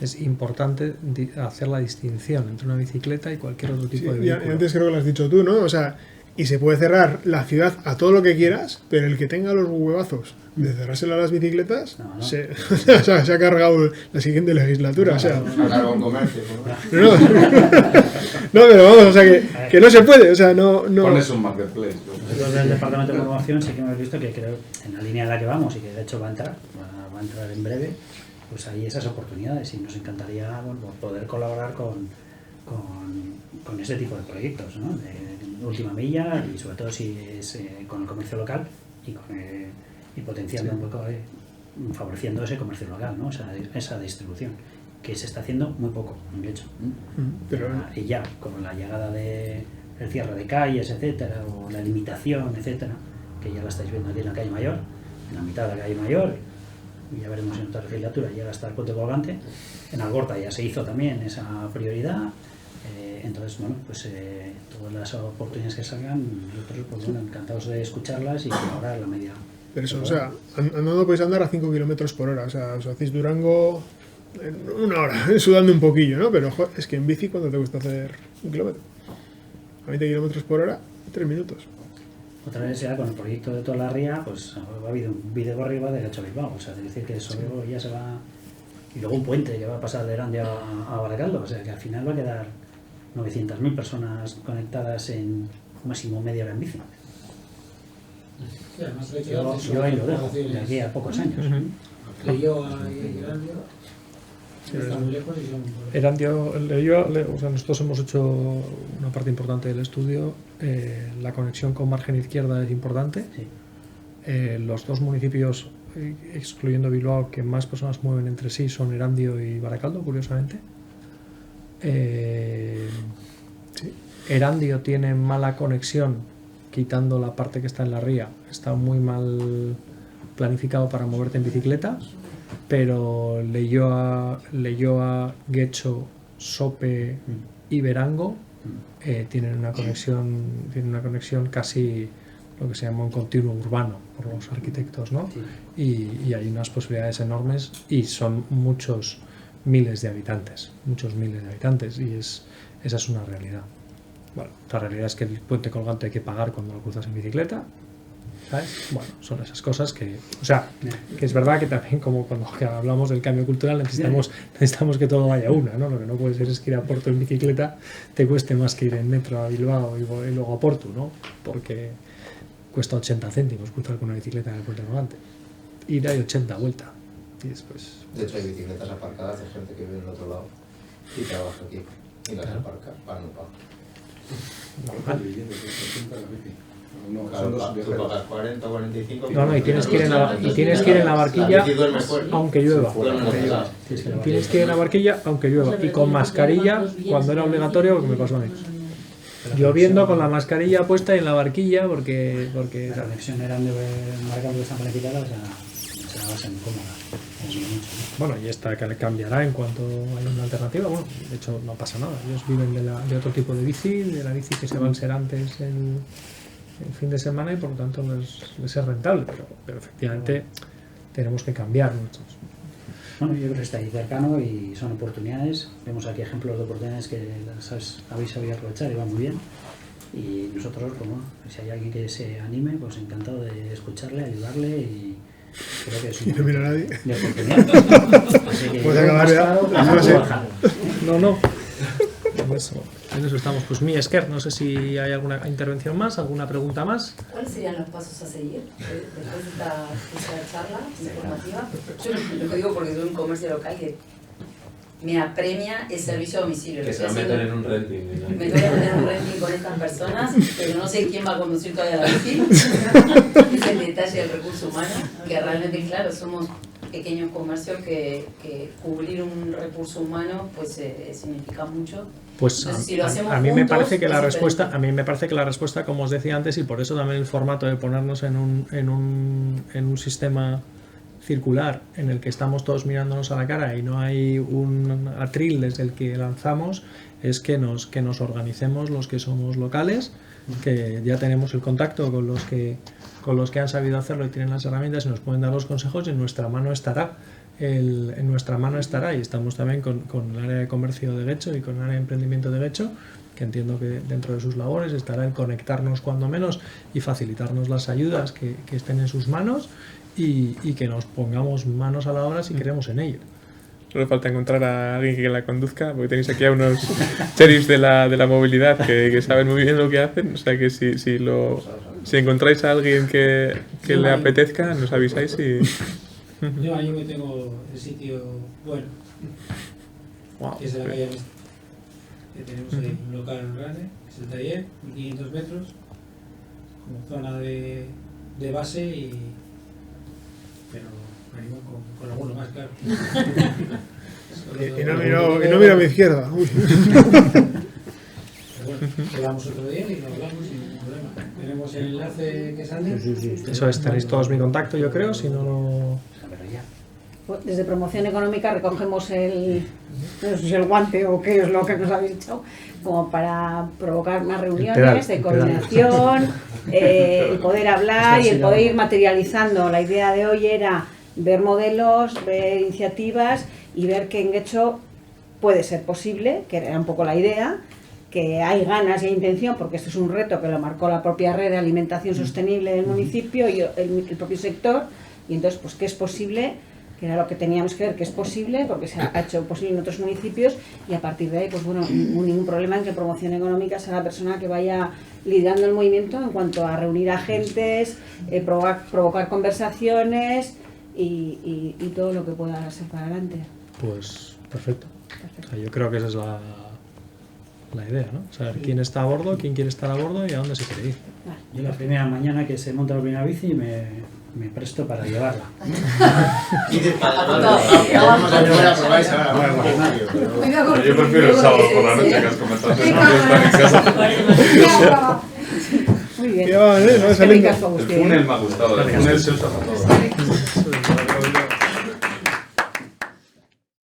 Es importante hacer la distinción entre una bicicleta y cualquier otro tipo de vehículo. Y antes creo que lo has dicho tú, ¿no? O sea, y se puede cerrar la ciudad a todo lo que quieras, pero el que tenga los huevazos de cerrársela a las bicicletas, No. se ha cargado la siguiente legislatura. O sea, Ha cargado un comercio. no, pero vamos, o sea, que no se puede. O sea, no. Pones un marketplace. Nosotros del Departamento de Promoción sí que hemos visto que creo, en la línea en la que vamos y que de hecho va a entrar en breve, pues hay esas oportunidades y nos encantaría poder colaborar con ese tipo de proyectos, ¿no? De última milla y sobre todo si es con el comercio local y potenciando un poco, favoreciendo ese comercio local, ¿no? O sea, esa distribución que se está haciendo muy poco, de hecho. Y ya con la llegada del cierre de calles, etcétera, o la limitación, etcétera, que ya la estáis viendo aquí en la calle Mayor, en la mitad de la calle Mayor, y ya veremos en otra legislatura, llega hasta el puente colgante. En Algorta ya se hizo también esa prioridad. Entonces, bueno, pues todas las oportunidades que salgan, nosotros pues, bueno, encantados de escucharlas y colaborar en la medida. Pero eso, o sea, andando podéis andar a 5 km por hora. O sea, os hacéis Durango en 1 hora, sudando un poquillo, ¿no? Pero joder, es que en bici, ¿cuánto te gusta hacer 1 kilómetro? A 20 km por hora 3 minutos. Otra vez ya con el proyecto de toda la ría, pues ha habido un Bidegorri de Getxo Bilbao, o sea, es decir que eso ya se va... Y luego un puente que va a pasar de Erandio a Barakaldo, o sea que al final va a quedar 900.000 personas conectadas en máximo media hora en bici. Sí, además lo he hecho antes, Yo ahí lo dejo, operaciones. de aquí a pocos años. Leioa y Erandio, están muy lejos y son... Erandio, o sea, nosotros hemos hecho una parte importante del estudio. La conexión con margen izquierda es importante. Sí. Los dos municipios, excluyendo Bilbao, que más personas mueven entre sí son Erandio y Barakaldo, curiosamente. Sí. Erandio tiene mala conexión, quitando la parte que está en la ría. Está muy mal planificado para moverte en bicicleta, pero Leioa, Getxo, Sope y Berango tienen una conexión casi lo que se llama un continuo urbano por los arquitectos, ¿no? Sí. Y hay unas posibilidades enormes y son muchos miles de habitantes y esa es una realidad. Bueno, la realidad es que el puente colgante hay que pagar cuando lo cruzas en bicicleta, ¿sabes? Bueno, son esas cosas que, o sea, que es verdad que también como cuando hablamos del cambio cultural necesitamos que todo vaya a una, ¿no? Lo que no puede ser es que ir a Porto en bicicleta te cueste más que ir en metro a Bilbao y luego a Porto, ¿no? Porque cuesta 80 céntimos cruzar con una bicicleta en el puente colgante. Ir hay 80 vuelta. Y después... De hecho, hay bicicletas aparcadas de gente que vive en el otro lado y trabaja aquí. Y las aparca, para no pagar. Claro, tú pagas 40 o 45. No, y tienes que ir en la barquilla aunque llueva. Tienes que ir en la barquilla aunque llueva. Y con mascarilla cuando era obligatorio, porque me pasó a mí. Lloviendo con la mascarilla puesta en la barquilla porque la conexión era de marcas que están planificadas, o sea, va a ser incómoda. Bueno, y esta cambiará en cuanto haya una alternativa. Bueno, de hecho no pasa nada. Ellos viven de otro tipo de bici, de la bici que se va al Serantes el fin de semana y por lo tanto les es rentable, pero efectivamente tenemos que cambiar muchos. Bueno, yo creo que está ahí cercano y son oportunidades. Vemos aquí ejemplos de oportunidades que las habéis sabido aprovechar y va muy bien. Y nosotros, pues bueno, si hay alguien que se anime, pues encantado de escucharle, ayudarle y creo que es un no mira a nadie. de oportunidad. Así que Puede acabar ya. No. En eso estamos. Pues mi Esker, no sé si hay alguna intervención más, alguna pregunta más. ¿Cuáles serían los pasos a seguir después de esta charla informativa? Yo lo digo porque soy un comercio local que me apremia el servicio a domicilio. Que se va a meter en un renting. Me tengo que meter en un renting con estas personas, pero no sé quién va a conducir todavía la bici. Es el detalle del recurso humano, que realmente, claro, somos pequeños comercios que cubrir un recurso humano pues significa mucho. Pues entonces, si a mí me parece que la respuesta, como os decía antes, y por eso también el formato de ponernos en un sistema circular en el que estamos todos mirándonos a la cara y no hay un atril desde el que lanzamos, es que nos organicemos los que somos locales, que ya tenemos el contacto con los que han sabido hacerlo y tienen las herramientas y nos pueden dar los consejos, y en nuestra mano estará y estamos también con el área de comercio de Getxo y con el área de emprendimiento de Getxo, que entiendo que dentro de sus labores estará en conectarnos cuando menos y facilitarnos las ayudas que estén en sus manos y que nos pongamos manos a la obra si queremos en ello. Solo falta encontrar a alguien que la conduzca, porque tenéis aquí a unos sheriffs de la movilidad que saben muy bien lo que hacen. O sea que si encontráis a alguien que le apetezca, nos avisáis y... Yo ahí me tengo el sitio bueno, que es en la calle Mestre, que tenemos ahí un local grande, que es el taller, 1500 metros, como zona de base pero animo con alguno más, claro. Y no miro a mi izquierda. Uy. Pero bueno, quedamos otro día y lo hablamos sin ningún problema. Tenemos el enlace que sale. Sí. Eso es, tenéis todos mi contacto, yo creo, si no lo... Desde Promoción Económica recogemos no sé si el guante o qué es lo que nos habéis dicho, como para provocar más reuniones de coordinación, el poder hablar y el poder ir materializando. La idea de hoy era ver modelos, ver iniciativas y ver que en Getxo puede ser posible, que era un poco la idea, que hay ganas y hay intención, porque esto es un reto que lo marcó la propia red de alimentación sostenible del municipio y el propio sector, y entonces pues que es posible, que era lo que teníamos que ver, que es posible, porque se ha hecho posible en otros municipios, y a partir de ahí, pues bueno, ningún problema en que promoción económica sea la persona que vaya liderando el movimiento en cuanto a reunir agentes, provocar conversaciones y todo lo que pueda ser para adelante. Pues perfecto. O sea, yo creo que esa es la idea, ¿no? Saber quién está a bordo, quién quiere estar a bordo y a dónde se quiere ir. Yo la primera mañana que se monta la primera bici me presto para llevarla. Vamos a llevar a probar esa hora. Yo prefiero el sábado por la noche que has comentado. No quiero estar en casa. Muy bien. Ya va, ¿no? Es que ricasco, Agustín. El funnel me ha gustado. El funnel se usa para todo.